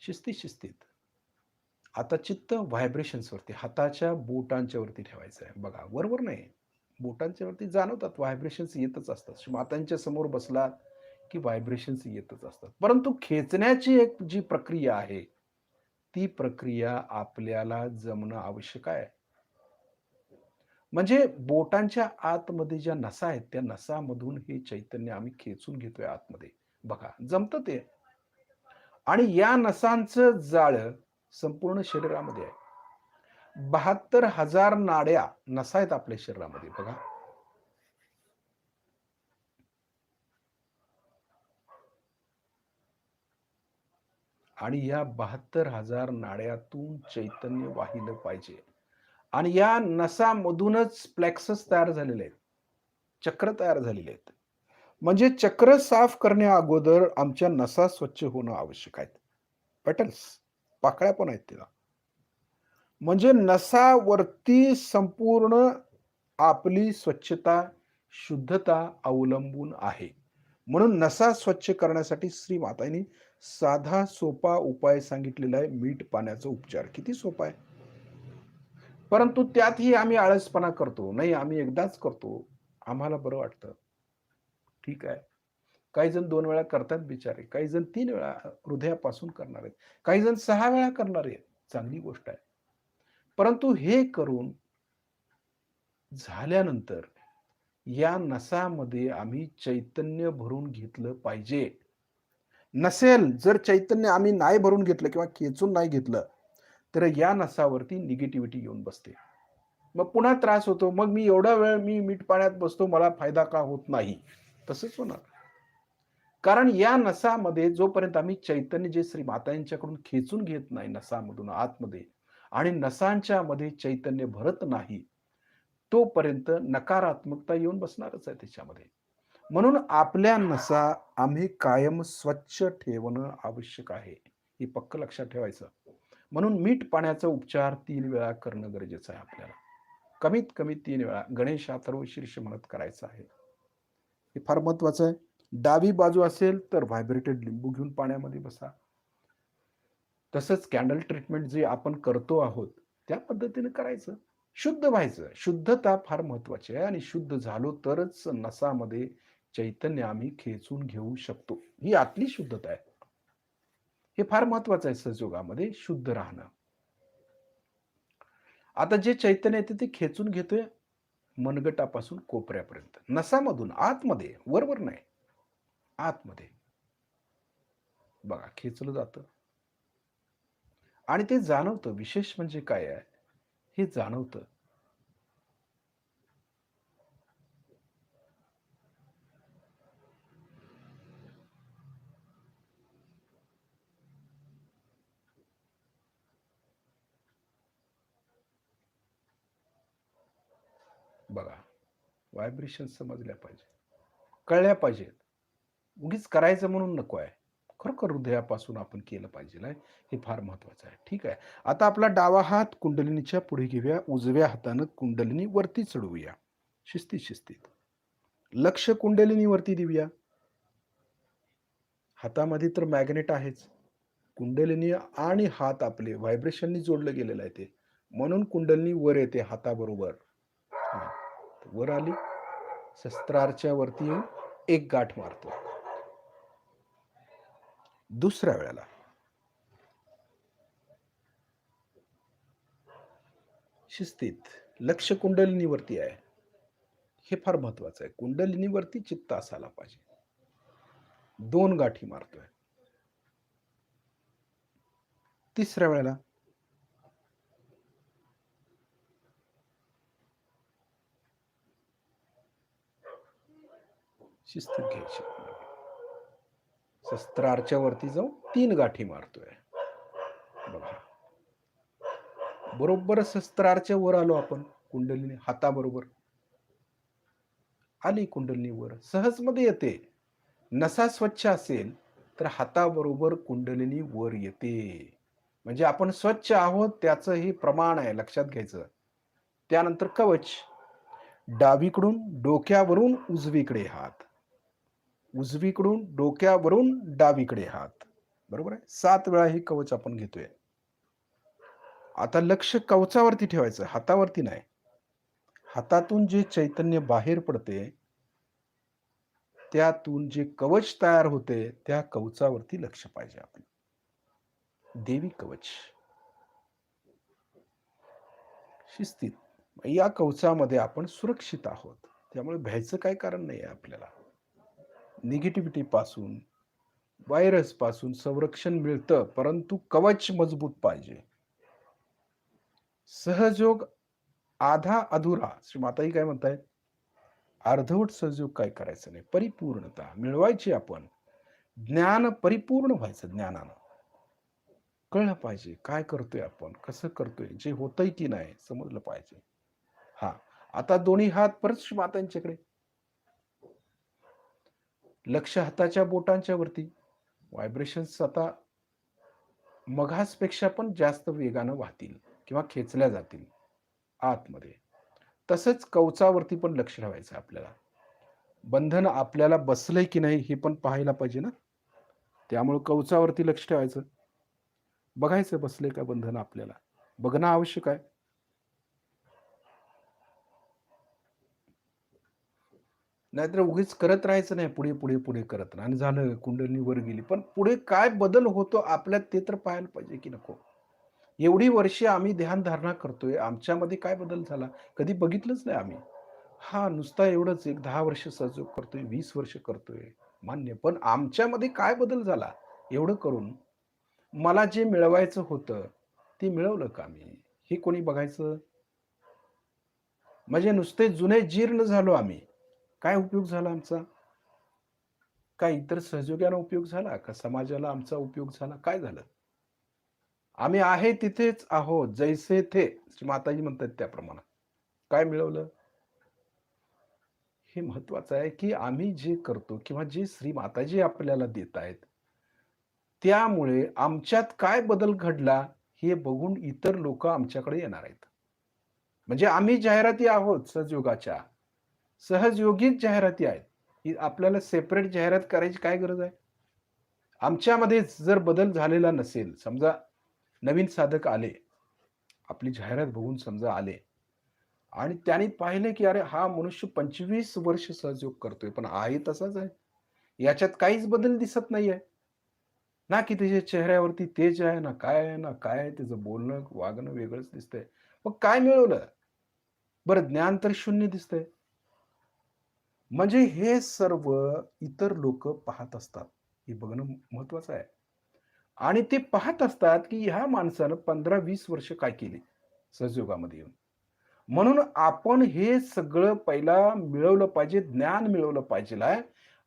शिस्तीत शिस्तीत. आता चित्त व्हायब्रेशन्स वरती, हाताच्या बोटांच्या वरती ठेवायचं आहे. बघा, वरवर नाही. बोटांच्या वरती जाणवतात व्हायब्रेशन्स येतच असतात. श्री मातांच्या समोर बसलात की व्हायब्रेशन्स येतच असतात. परंतु खेचण्याची एक जी प्रक्रिया आहे, ती प्रक्रिया आपल्याला जमणं आवश्यक आहे. म्हणजे बोटांच्या आतमध्ये ज्या नसा आहेत, त्या नसामधून हे चैतन्य आम्ही खेचून घेतोय आतमध्ये. बघा, जमतं ते. आणि या नसांचं जाळं संपूर्ण शरीरामध्ये आहे. 72,000 नाड्या नसा आहेत आपल्या शरीरामध्ये. बघा. आणि या 72,000 नाड्यातून चैतन्य वाहिलं पाहिजे. आणि या नसामधूनच प्लेक्सस तयार झालेले आहेत. चक्र तयार झालेले आहेत. म्हणजे चक्र साफ करण्या अगोदर आमच्या नसा स्वच्छ होणं आवश्यक आहे. पेटल्स, पाकळ्या पण आहेत त्याला. म्हणजे नसावरती संपूर्ण आपली स्वच्छता, शुद्धता अवलंबून आहे. म्हणून नसा स्वच्छ करण्यासाठी श्री मातांनी साधा सोपा उपाय सांगितलेला आहे, मीठ पाण्याचा उपचार. किती सोपा आहे. परंतु त्यातही आम्ही आळसपणा करतो. नाही, आम्ही एकदाच करतो. आम्हाला बरं वाटतं. ठीक आहे. काही जण 2 वेळा करतात बिचारे. काही जण 3 वेळा हृदयापासून करणार आहेत. काही जण 6 वेळा करणार आहेत. चांगली गोष्ट आहे. परंतु हे करून झाल्यानंतर या नसामध्ये आम्ही चैतन्य भरून घेतलं पाहिजे. नसेल, जर चैतन्य आम्ही नाही भरून घेतलं किंवा खेचून नाही घेतलं, तर या नसावरती निगेटिव्हिटी येऊन बसते. मग पुन्हा त्रास होतो. मग मी एवढा वेळ मीठ पाण्यात बसतो, मला फायदा का होत नाही? तसंच होणार. कारण या नसामध्ये जोपर्यंत आम्ही चैतन्य जे श्री मातांच्याकडून खेचून घेत नाही नसामधून आतमध्ये आणि नसांच्या मध्ये चैतन्य भरत नाही, तोपर्यंत नकारात्मकता येऊन बसणारच आहे त्याच्यामध्ये. म्हणून आपल्या नसा आम्ही कायम स्वच्छ ठेवणं आवश्यक आहे. हे पक्क लक्षात ठेवायचं. म्हणून मीठ पाण्याचा उपचार 3 वेळा करणं गरजेचं आहे आपल्याला. कमीत कमी 3 वेळा गणेश अथर्व शीर्ष म्हणत करायचं आहे. हे फार महत्वाचं आहे. डावी बाजू असेल तर व्हायब्रेटेड लिंबू घेऊन पाण्यामध्ये बसा. तसंच कॅन्डल ट्रीटमेंट जे आपण करतो आहोत, त्या पद्धतीने करायचं. शुद्ध व्हायचं. शुद्धता फार महत्वाची आहे आणि शुद्ध झालो तरच नसामध्ये चैतन्य आम्ही खेचून घेऊ शकतो. ही आतली शुद्धता आहे. हे फार महत्वाचं आहे सहयोगामध्ये शुद्ध राहणं. आता जे चैतन्य येते ते खेचून घेतोय मनगटापासून कोपऱ्यापर्यंत. नसामधून आतमध्ये, वरवर नाही. आतमध्ये. बघा, खेचलं जातं. आणि ते जाणवतं. विशेष म्हणजे काय आहे? हे जाणवतं. बघा, व्हायब्रेशन समजल्या पाहिजे. कळल्या पाहिजेत. उगीच करायचं म्हणून नको आहे. खरोखर हृदयापासून आपण केलं पाहिजे आहे. हे फार महत्वाचं आहे. ठीक आहे. आता आपला डावा हात कुंडलिनीच्या पुढे घेऊया. उजव्या हातानं कुंडलिनी वरती चढवूया. शिस्तीत, शिस्तीत. लक्ष कुंडलिनीवरती देऊया. हातामध्ये तर मॅग्नेट आहेच. कुंडलिनी आणि हात आपले व्हायब्रेशननी जोडलं गेलेलं आहे ते. म्हणून कुंडलिनी वर येते हाताबरोबर. वर आली, शस्त्रारच्या वरती येऊन एक गाठ मारतो. दुसऱ्या वेळेला शिस्तीत लक्ष कुंडलिनीवरती आहे. हे फार महत्वाचं आहे. कुंडलिनीवरती चित्त असायला पाहिजे. 2 गाठी मारतोय. तिसऱ्या वेळेला शिस्तीत घ्यायची. शस्त्रारच्या वरती जाऊन 3 गाठी मारतोय. बघा, बरोबर शस्त्रारच्या वर आलो आपण. कुंडलिनी हाताबरोबर आली. कुंडलिनी वर सहजमध्ये येते. नसा स्वच्छ असेल तर हाताबरोबर कुंडलिनी वर येते. म्हणजे आपण स्वच्छ आहोत त्याचं हे प्रमाण आहे, लक्षात घ्यायचं. त्यानंतर कवच. डावीकडून डोक्यावरून उजवीकडे हात. उजवीकडून डोक्यावरून डावीकडे हात. बरोबर आहे? 7 वेळा हे कवच आपण घेतोय. आता लक्ष कवचावरती ठेवायचं, हातावरती नाही. हातातून जे चैतन्य बाहेर पडते, त्यातून जे कवच तयार होते, त्या कवचावरती लक्ष पाहिजे आपलं. देवी कवच. शिस्तीत. या कवचामध्ये आपण सुरक्षित आहोत. त्यामुळे भ्यायचं काही कारण नाही आहे आपल्याला. निगेटिव्हिटी पासून, व्हायरस पासून संरक्षण मिळतं, परंतु कवच मजबूत पाहिजे. सहजयोग आधा अधुरा. श्री माताजी काय म्हणतायत? अर्धवट सहजयोग काय करायचं नाही. परिपूर्णता मिळवायची आपण. ज्ञान परिपूर्ण व्हायचं ज्ञानानं. कळलं पाहिजे काय करतोय आपण, कसं करतोय, जे होतंय की नाही समजलं पाहिजे. हां, आता दोन्ही हात परत श्री मातांच्याकडे. लक्ष हाताच्या बोटांच्या वरती. व्हायब्रेशन्स आता मघासपेक्षा पण जास्त वेगानं वाहतील किंवा खेचल्या जातील आतमध्ये. तसंच कवचावरती पण लक्ष ठेवायचं आपल्याला. बंधन आपल्याला बसलंय की नाही हे पण पाहायला पाहिजे ना. त्यामुळे कवचावरती लक्ष ठेवायचं. बघायचं बसलंय का बंधन आपल्याला. बघणं आवश्यक आहे. नाहीतर उगीच करत राहायचं नाही. पुढे, पुढे, पुढे करत राहा आणि झालं कुंडलिनी वर गेली. पण पुढे काय बदल होतो आपल्यात ते तर पाहायला पाहिजे की नको? एवढी वर्षे आम्ही ध्यानधारणा करतोय. आमच्यामध्ये काय बदल झाला? कधी बघितलंच नाही आम्ही. हां, नुसता एवढंच एक 10 वर्ष सहयोग करतोय, 20 वर्ष करतोय, मान्य. पण आमच्यामध्ये काय बदल झाला? एवढं करून मला जे मिळवायचं होतं, ते मिळवलं का मी? हे कोणी बघायचं? म्हणजे नुसते जुने जीर्ण झालो आम्ही. काय उपयोग झाला आमचा? काय इतर सहयोगाला उपयोग झाला? का समाजाला आमचा उपयोग झाला? काय झालं? आम्ही आहे तिथेच आहोत, जैसे थे. माताजी म्हणतात त्याप्रमाणे. काय मिळवलं? हे महत्वाचं आहे, की आम्ही जे करतो किंवा जे श्री माताजी आपल्याला देत आहेत, त्यामुळे आमच्यात काय बदल घडला, हे बघून इतर लोकं आमच्याकडे येणार आहेत. म्हणजे आम्ही जाहिराती आहोत सहजयोगाच्या. सहजयोगीच जाहिराती आहेत. ही आपल्याला सेपरेट जाहिरात करायची काय गरज आहे? आमच्यामध्येच जर बदल झालेला नसेल, समजा नवीन साधक आले, आपली जाहिरात बघून समजा आले आणि त्यांनी पाहिले, की अरे हा मनुष्य 25 वर्ष सहजयोग करतोय, पण आहे तसाच आहे. याच्यात काहीच बदल दिसत नाहीये. ना की त्याच्या चेहऱ्यावरती तेज आहे, ना काय आहे, ना काय आहे. त्याचं बोलणं, वागणं वेगळंच दिसतंय. मग काय मिळवलं? बरं ज्ञान तर शून्य दिसतंय. म्हणजे हे सर्व इतर लोकं पाहत असतात. हे बघणं महत्वाचं आहे. आणि ते पाहत असतात, की ह्या माणसानं 15-20 वर्ष काय केली सहजयोगामध्ये येऊन. म्हणून आपण हे सगळं पहिला मिळवलं पाहिजे, ज्ञान मिळवलं पाहिजेल आहे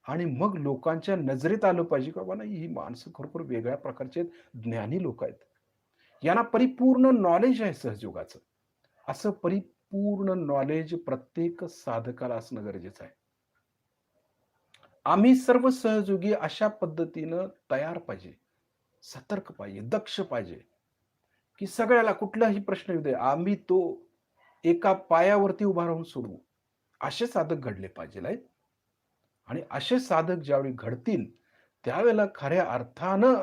आणि मग लोकांच्या नजरेत आलं पाहिजे, की बाबा नाही ही माणसं खरोखर वेगळ्या प्रकारचे ज्ञानी लोकं आहेत. यांना परिपूर्ण नॉलेज आहे सहजयोगाचं. असं परिपूर्ण नॉलेज प्रत्येक साधकाला असणं गरजेचं आहे. आम्ही सर्व सहयोगी अशा पद्धतीनं तयार पाहिजे, सतर्क पाहिजे, दक्ष पाहिजे, की सगळ्याला कुठलाही प्रश्न येऊ दे, आम्ही तो एका पायावरती उभा राहून सोडवू. असे साधक घडले पाहिजेल आहेत आणि असे साधक ज्यावेळी घडतील, त्यावेळेला खऱ्या अर्थानं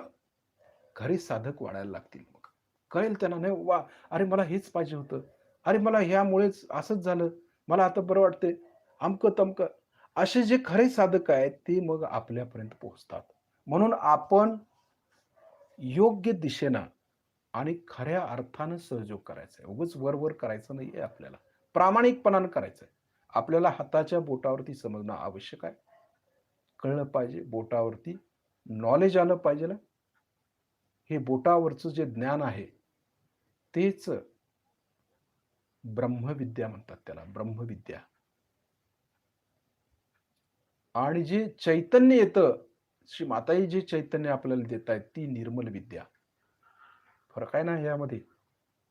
खरे साधक वाढायला लागतील मग. कळेल त्यांना, नाही वा, अरे मला हेच पाहिजे होतं. अरे मला ह्यामुळेच असंच झालं. मला आता बरं वाटतंय. अमकं-तमकं. असे जे खरे साधक आहेत, ते मग आपल्यापर्यंत पोहोचतात. म्हणून आपण योग्य दिशेनं आणि खऱ्या अर्थानं सहयोग करायचा आहे. उगाच वर-वर करायचं नाहीये आपल्याला. प्रामाणिकपणानं करायचं आहे. आपल्याला हाताच्या बोटावरती समजणं आवश्यक आहे. कळलं पाहिजे बोटावरती नॉलेज आलं पाहिजे. हे बोटावरचं जे ज्ञान आहे, तेच ब्रह्मविद्या म्हणतात त्याला, ब्रह्मविद्या. आणि जे चैतन्य येतं, श्री माताजी जे चैतन्य आपल्याला देतायत, ती निर्मल विद्या. फरक आहे ना यामध्ये?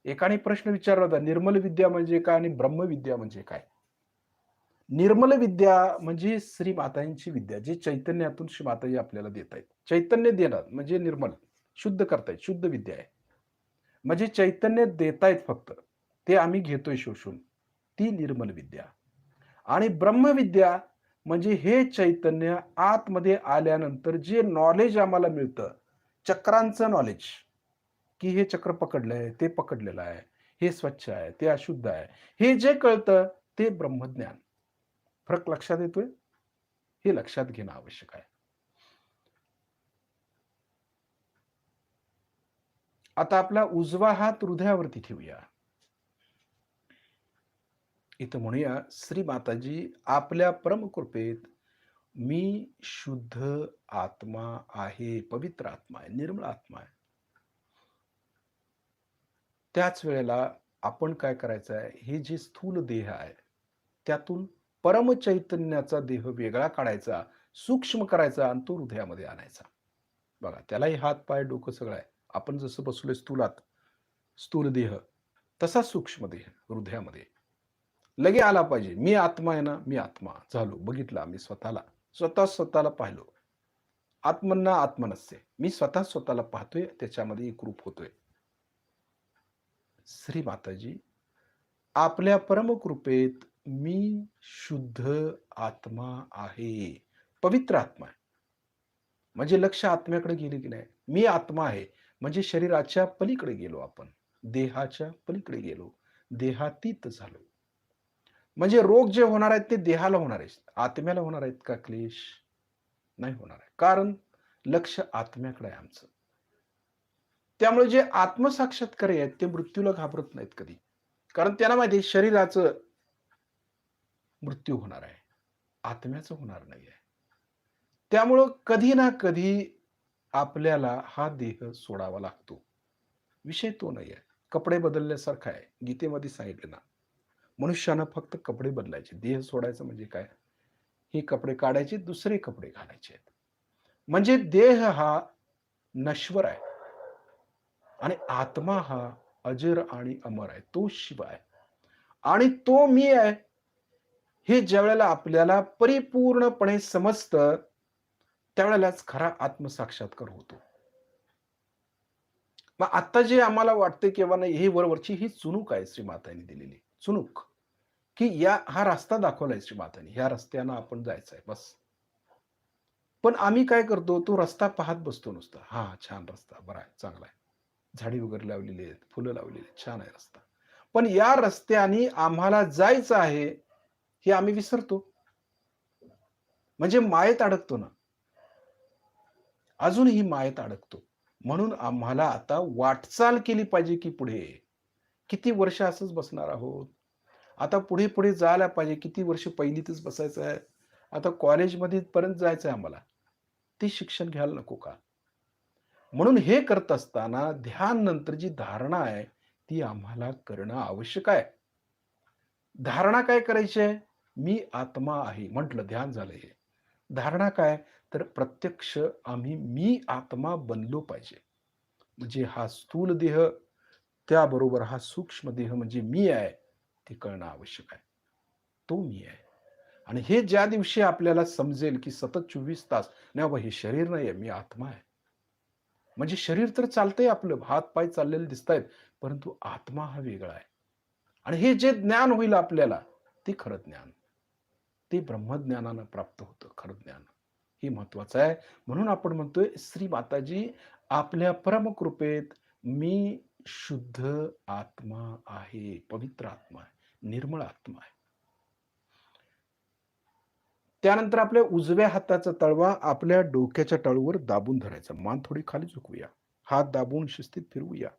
एकाने प्रश्न विचारला होता, निर्मल विद्या म्हणजे काय आणि ब्रह्मविद्या म्हणजे काय? निर्मल विद्या म्हणजे श्री माताजींची विद्या, जे चैतन्यातून श्री माताजी आपल्याला देत आहेत. चैतन्य देणं म्हणजे निर्मल, शुद्ध करतायत, शुद्ध विद्या आहे. म्हणजे चैतन्य देतायत फक्त. ते आम्ही घेतोय शोषून. ती निर्मल विद्या. आणि ब्रह्मविद्या म्हणजे हे चैतन्य आतमध्ये आल्यानंतर जे नॉलेज आम्हाला मिळतं, चक्रांचं नॉलेज, की हे चक्र पकडलंय, ते पकडलेलं आहे. हे स्वच्छ आहे, ते अशुद्ध आहे. हे जे कळतं ते ब्रह्मज्ञान. फरक लक्षात येतोय? हे लक्षात घेणं आवश्यक आहे. आता आपला उजवा हात हृदयावरती ठेवूया. इथं म्हणूया, श्री माताजी आपल्या परमकृपेत मी शुद्ध आत्मा आहे, पवित्र आत्मा आहे, निर्मळ आत्मा आहे. त्याच वेळेला आपण काय करायचं आहे, हे जे स्थूल देह आहे, त्यातून परमचैतन्याचा देह वेगळा काढायचा, सूक्ष्म करायचा आणि तो हृदयामध्ये आणायचा. बघा, त्यालाही हात, पाय, डोकं सगळं आहे. आपण जसं बसलोय स्थूलात, स्थूल देह, तसा सूक्ष्म देह हृदयामध्ये. लगे आला पाहिजे. मी आत्मा आहे ना, मी आत्मा. झालो. बघितलं आम्ही स्वतःला. स्वतःला पाहिलो. आत्मन्ना आत्मनस्य. मी स्वतः स्वतःला पाहतोय, त्याच्यामध्ये एकरूप होतोय. श्री माताजी, आपल्या परमकृपेत मी शुद्ध आत्मा आहे. पवित्र आत्मा आहे. म्हणजे लक्ष आत्म्याकडे गेले की नाही. मी आत्मा आहे. म्हणजे शरीराच्या पलीकडे गेलो आपण. देहाच्या पलीकडे गेलो. देहातीत झालो. म्हणजे रोग जे होणार आहेत ते देहाला होणार आहेत. आत्म्याला होणार आहेत का क्लेश? नाही होणार आहे. कारण लक्ष आत्म्याकडे आहे आमचं. त्यामुळे जे आत्मसाक्षात्कारी आहेत ते मृत्यूला घाबरत नाहीत कधी. कारण त्यांना माहिती आहे शरीराचं मृत्यू होणार आहे. आत्म्याचं होणार नाहीये. त्यामुळं कधी ना कधी आपल्याला हा देह सोडावा लागतो. विषय तो नाहीये. कपडे बदलल्यासारखा आहे. गीतेमध्ये सांगितलं ना, मनुष्यानं फक्त कपडे बदलायचे. देह सोडायचं म्हणजे काय? हे कपडे काढायचे, दुसरे कपडे घालायचे आहेत. म्हणजे देह हा नश्वर आहे आणि आत्मा हा अजर आणि अमर आहे. तो शिव आहे आणि तो मी आहे. हे ज्यावेळेला आपल्याला परिपूर्णपणे समजतं, त्यावेळेलाच खरा आत्मसाक्षात्कार होतो. मग आता जे आम्हाला वाटतं किंवा नाही, ही वरवरची ही चुणूक आहे श्रीमातांनी दिलेली. चुणूक, की हा रस्ता दाखवलाय श्रीमातांनी. ह्या रस्त्यानं आपण जायचंय बस. पण आम्ही काय करतो, तो रस्ता पाहत बसतो नुसता. हां, छान रस्ता, बरा आहे, चांगला आहे. झाडी वगैरे लावलेली आहेत, फुलं लावलेली आहेत, छान आहे रस्ता. पण या रस्त्याने आम्हाला जायचं आहे, हे आम्ही विसरतो. म्हणजे मायेत अडकतो ना. अजूनही मायेत अडकतो. म्हणून आम्हाला आता वाटचाल केली पाहिजे की पुढे. किती वर्ष असंच बसणार आहोत? आता पुढे-पुढे जायला पाहिजे. किती वर्ष पहिलीतच बसायचं आहे. आता कॉलेजमध्ये पर्यंत जायचं आहे आम्हाला. ते शिक्षण घ्यायला नको का? म्हणून हे करत असताना ध्यान नंतर जी धारणा आहे, ती आम्हाला करणं आवश्यक आहे. धारणा काय करायची आहे? मी आत्मा आहे. म्हटलं ध्यान झालं हे. धारणा काय? तर प्रत्यक्ष आम्ही मी आत्मा बनलो पाहिजे. म्हणजे हा स्थूल देह, त्याबरोबर हा सूक्ष्म देह म्हणजे मी आहे, ते कळणं आवश्यक आहे. तो मी आहे. आणि हे ज्या दिवशी आपल्याला समजेल, की सतत 24 तास, नाही बाबा हे शरीर नाहीये, मी आत्मा आहे. म्हणजे शरीर तर चालतंय आपलं, हात-पाय चाललेले दिसतायत, परंतु आत्मा हा वेगळा आहे. आणि हे जे ज्ञान होईल आपल्याला, ते खरं ज्ञान. ते ब्रह्मज्ञानानं प्राप्त होतं खरं ज्ञान. हे महत्वाचं आहे. म्हणून आपण म्हणतोय, श्री माताजी आपल्या परमकृपेत मी शुद्ध आत्मा आहे, पवित्र आत्मा आहे, निर्मळ आत्मा आहे. त्यानंतर आपल्या उजव्या हाताचा तळवा आपल्या डोक्याच्या तळूवर दाबून धरायचा. मान थोडी खाली झुकवूया. हात दाबून शिस्तीत फिरवूया.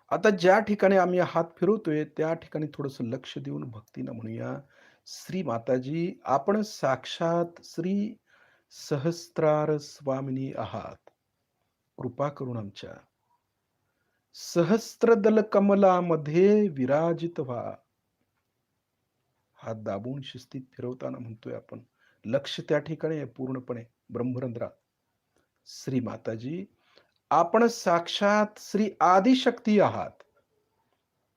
आता ज्या ठिकाणी आम्ही हात फिरवतोय, त्या ठिकाणी थोडंसं लक्ष देऊन भक्तीनं म्हणूया, श्री माताजी, आपण साक्षात श्री सहस्त्रार स्वामिनी आहात. कृपा करून आमच्या सहस्त्रदल कमलामध्ये विराजित व्हा. हात दाबून शिस्तीत फिरवताना म्हणतोय आपण. लक्ष त्या ठिकाणी आहे पूर्णपणे ब्रह्मरंध्रात. श्री माताजी, आपण साक्षात श्री आदिशक्ती आहात.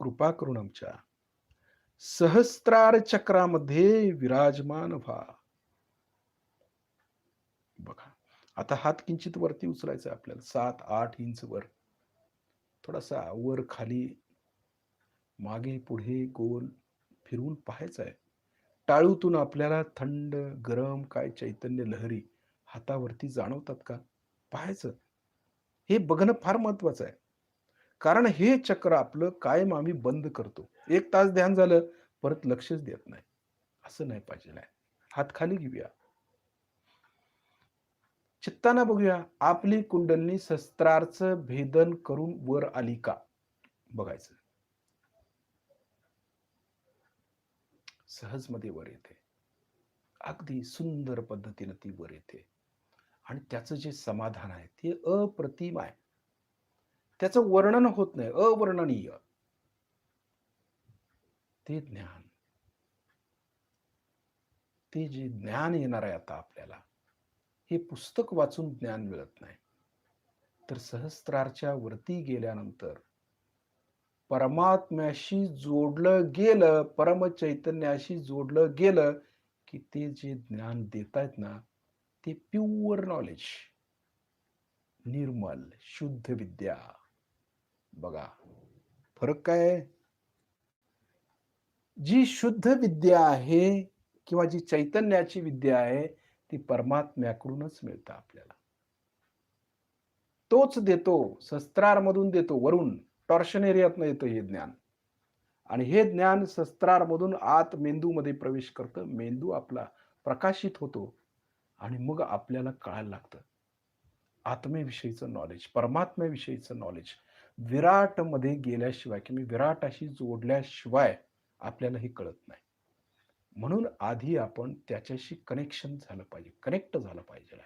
कृपा करून आमच्या सहस्त्रार चक्रामध्ये विराजमान व्हा. बघा. आता हात किंचित वरती उचलायचा आहे आपल्याला, 7-8 इंच वर. थोडासा वर खाली, मागे पुढे गोल फिरवून पाहायचं आहे. टाळूतून आपल्याला थंड, गरम काय चैतन्य लहरी हातावरती जाणवतात का? पाहायचं. हे बघणं फार महत्वाचं आहे. कारण हे चक्र आपलं कायम आम्ही बंद करतो. 1 तास ध्यान झालं, परत लक्षच देत नाही. असं नाही पाहिजे आहे. हात खाली घेऊया. चित्ताना बघूया, आपली कुंडलिनी शस्त्रार्थ भेदन करून वर आली का? बघायचं. सहजमध्ये वर येते. अगदी सुंदर पद्धतीने ती वर येते. आणि त्याचं जे समाधान आहे ते अप्रतिम आहे. त्याचं वर्णन होत नाही, अवर्णनीय. ते ज्ञान, ते जे ज्ञान येणार आहे आता आपल्याला, हे पुस्तक वाचून ज्ञान मिळत नाही. तर सहस्त्रारच्या वरती गेल्यानंतर परमात्म्याशी जोडलं गेलं, परमचैतन्याशी जोडलं गेलं, की ते जे ज्ञान देतायत ना, ते प्युअर नॉलेज, निर्मल, शुद्ध विद्या. बघा, फरक काय आहे? जी शुद्ध विद्या आहे किंवा जी चैतन्याची विद्या आहे, ती परमात्म्याकडूनच मिळतं आपल्याला. तोच देतो, शस्त्रारमधून देतो, वरून टॉर्शन एरियातनं येतं हे ज्ञान. आणि हे ज्ञान शस्त्रारमधून आत मेंदूमध्ये प्रवेश करतं. मेंदू आपला प्रकाशित होतो आणि मग आपल्याला कळायला लागतं. आत्मेविषयीचं नॉलेज, परमात्म्याविषयीचं नॉलेज. विराटमध्ये गेल्याशिवाय किंवा विराटाशी जोडल्याशिवाय आपल्याला हे कळत नाही. म्हणून आधी आपण त्याच्याशी कनेक्शन झालं पाहिजे, कनेक्ट झालं पाहिजे.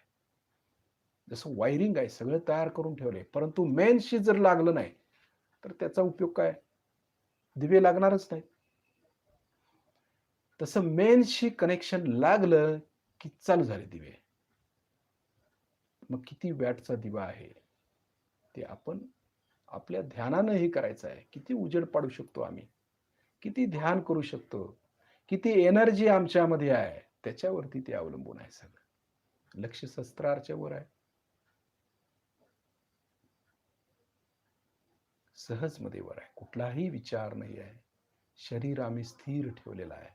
जसं वायरिंग आहे, सगळं तयार करून ठेवलंय, परंतु मेनशी जर लागलं नाही, तर त्याचा उपयोग काय? दिवे लागणारच नाही. तसं मेनशी कनेक्शन लागलं, की चालू झाले दिवे. मग किती वॅटचा दिवा आहे, ते आपण आपल्या ध्यानानं हे करायचं आहे. किती उजेड पाडू शकतो आम्ही, किती ध्यान करू शकतो, किती एनर्जी आमच्यामध्ये आहे, त्याच्यावरती ते अवलंबून आहे सगळं. लक्ष शस्त्राच्या वर आहे. सहजमध्ये वर आहे. कुठलाही विचार नाही आहे. शरीर आम्ही स्थिर ठेवलेलं आहे.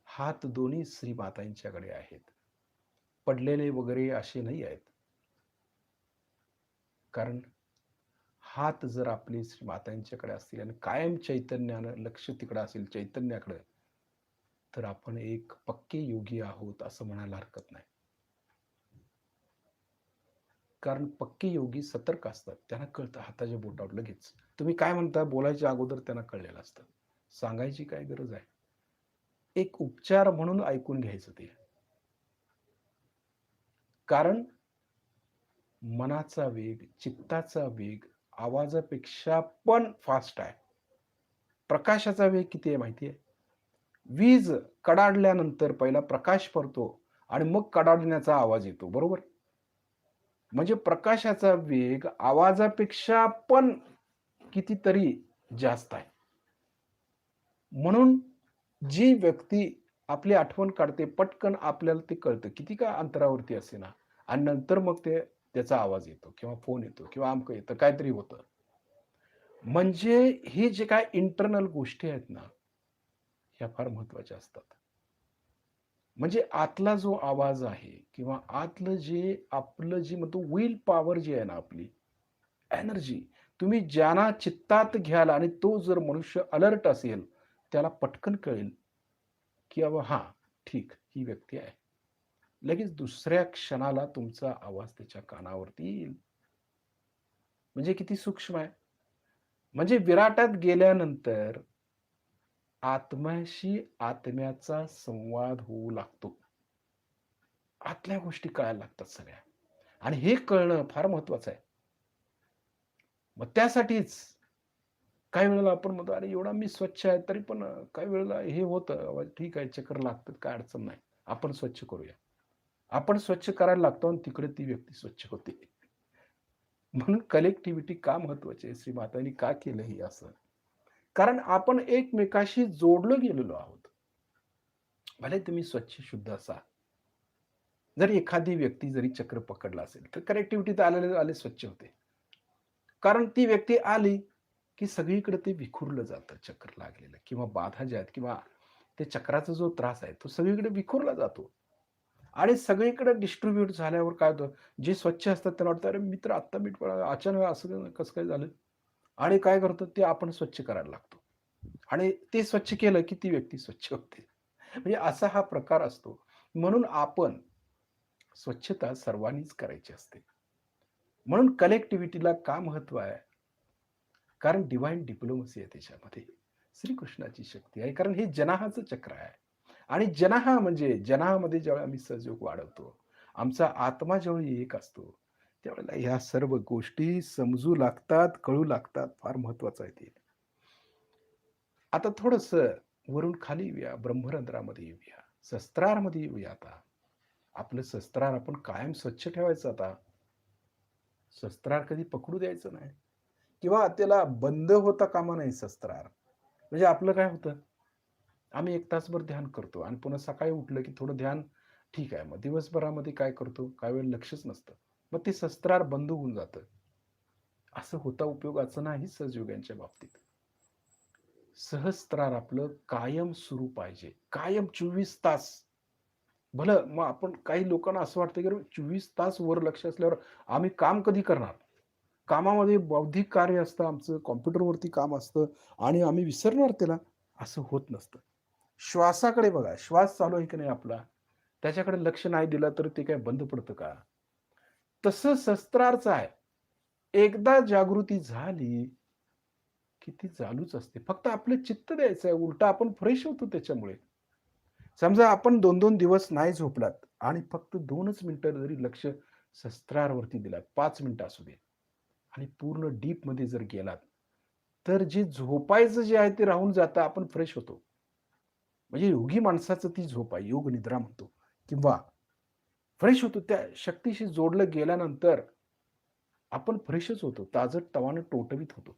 हात दोन्ही श्रीमातांच्याकडे आहेत. पडलेले वगैरे असे नाही आहेत. कारण हात जर आपले श्रीमातांच्याकडे असतील आणि कायम चैतन्यानं लक्ष तिकडं असेल, चैतन्याकडं, तर आपण एक पक्के योगी आहोत असं म्हणायला हरकत नाही. कारण पक्के योगी सतर्क असतात. त्यांना कळतं हाताच्या बोटावर लगेच. तुम्ही काय म्हणता बोलायच्या अगोदर त्यांना कळलेलं असतं. सांगायची काय गरज आहे? एक उपचार म्हणून ऐकून घ्यायचं ते. कारण मनाचा वेग, चित्ताचा वेग आवाजापेक्षा पण फास्ट आहे. प्रकाशाचा वेग किती आहे माहिती आहे? वीज कडाडल्यानंतर पहिला प्रकाश पडतो आणि मग कडाडण्याचा आवाज येतो, बरोबर? म्हणजे प्रकाशाचा वेग आवाजापेक्षा पण कितीतरी जास्त आहे. म्हणून जी व्यक्ती आपली आठवण काढते, पटकन आपल्याला ते कळतं, किती का अंतरावरती असेना, आणि नंतर मग त्याचा आवाज येतो किंवा फोन येतो किंवा अमकं येतं, काहीतरी होतं. म्हणजे हे जे काही इंटरनल गोष्टी आहेत ना, ह्या फार महत्त्वाच्या असतात. म्हणजे आतला जो आवाज आहे किंवा आतलं जे आपलं जे म्हणतो विल पॉवर जी आहे ना आपली, एनर्जी, तुम्ही ज्यांना चित्तात घ्याल आणि तो जर मनुष्य अलर्ट असेल, त्याला पटकन कळेल, की बाबा हां, ठीक, ही व्यक्ती आहे. लगेच दुसऱ्या क्षणाला तुमचा आवाज त्याच्या कानावरती येईल. म्हणजे किती सूक्ष्म आहे. म्हणजे विराटात गेल्यानंतर आत्म्याशी आत्म्याचा संवाद होऊ लागतो. आतल्या गोष्टी कळायला लागतात सगळ्या आणि हे कळणं फार महत्वाचं आहे. मग त्यासाठीच काही वेळेला आपण म्हणतो, "अरे एवढा मी स्वच्छ आहे." तरी पण काही वेळेला हे होतं, ठीक आहे, चक्कर लागतात, काय अडचण नाही. आपण स्वच्छ करूया. आपण स्वच्छ करायला लागतो आणि तिकडे ती व्यक्ती स्वच्छ होते. म्हणून कलेक्टिव्हिटी का महत्वाची आहे? श्रीमातांनी का केलं हे असं? कारण आपण एकमेकाशी जोडलं गेलेलो आहोत. भले तुम्ही स्वच्छ शुद्ध असा, जर एखादी व्यक्ती जरी चक्र पकडला असेल, तर कनेक्टिव्हिटी तर आले आले स्वच्छ होते. कारण ती व्यक्ती आली, की सगळीकडे ते विखुरलं जातं चक्र लागलेलं किंवा बाधा ज्या आहेत किंवा ते चक्राचा जो त्रास आहे, तो सगळीकडे विखुरला जातो. आणि सगळीकडे डिस्ट्रिब्यूट झाल्यावर काय होतं, जे स्वच्छ असतात त्यांना वाटतं, "अरे, मी तर आत्ता मीठ अचानक असं कसं काय झालं?" आणि काय करतो, ते आपण स्वच्छ करायला लागतो. आणि ते स्वच्छ केलं, की ती व्यक्ती स्वच्छ होते. म्हणजे असा हा प्रकार असतो. म्हणून आपण स्वच्छता सर्वांनीच करायची असते. म्हणून कलेक्टिव्हिटीला का महत्त्व आहे? कारण डिव्हाइन डिप्लोमसी आहे त्याच्यामध्ये. श्रीकृष्णाची शक्ती आहे. कारण हे जनाहाचं चक्र आहे. आणि जनाहा म्हणजे जनाहामध्ये ज्यावेळेला आम्ही सहयोग वाढवतो, आमचा आत्मा ज्यावेळी एक असतो, त्यावेळेला ह्या सर्व गोष्टी समजू लागतात, कळू लागतात. फार महत्वाचं आहे ते. आता थोडंसं वरून खाली येऊया, ब्रह्मरंध्रामध्ये येऊया, शस्त्रारमध्ये येऊया आता. आपलं शस्त्रार आपण कायम स्वच्छ ठेवायचं आता. शस्त्रार कधी पकडू द्यायचं नाही किंवा त्याला बंद होता कामा नये शस्त्रार. म्हणजे आपलं काय होतं, आम्ही 1 तासभर ध्यान करतो आणि पुन्हा सकाळी उठलं की थोडं ध्यान ठीक आहे. मग दिवसभरामध्ये काय करतो, काही वेळेला लक्षच नसतं. मग ते शस्त्रार बंद होऊन जातं. असं होता उपयोगाचं नाही सहजयोगांच्या बाबतीत. सहस्त्रार आपलं कायम सुरू पाहिजे. कायम 24 तास. भलं मग आपण काही लोकांना असं वाटतं, की अरे 24 तास वर लक्ष असल्यावर आम्ही काम कधी करणार? कामामध्ये बौद्धिक कार्य असतं आमचं, कॉम्प्युटरवरती काम असतं आणि आम्ही विसरणार त्याला. असं होत नसतं. श्वासाकडे बघा, श्वास चालू आहे की नाही आपला, त्याच्याकडे लक्ष नाही दिलं तर ते काय बंद पडतं का? तसं शस्त्रार्थ आहे. एकदा जागृती झाली, की ती चालूच असते. फक्त आपलं चित्त द्यायचं आहे. उलटं आपण फ्रेश होतो त्याच्यामुळे. समजा आपण 2-2 दिवस नाही झोपलात आणि फक्त 2च मिनिटं जरी लक्ष शस्त्रावरती दिलात, 5 मिनिटं असू दे आणि पूर्ण डीपमध्ये जर गेलात, तर जे झोपायचं जे आहे ते राहून जातं. आपण फ्रेश होतो. म्हणजे योगी माणसाचं ती झोप आहे. योग निद्रा म्हणतो किंवा फ्रेश होतो. त्या शक्तीशी जोडलं गेल्यानंतर आपण फ्रेशच होतो. ताजं-तवानं टवटवीत होतो.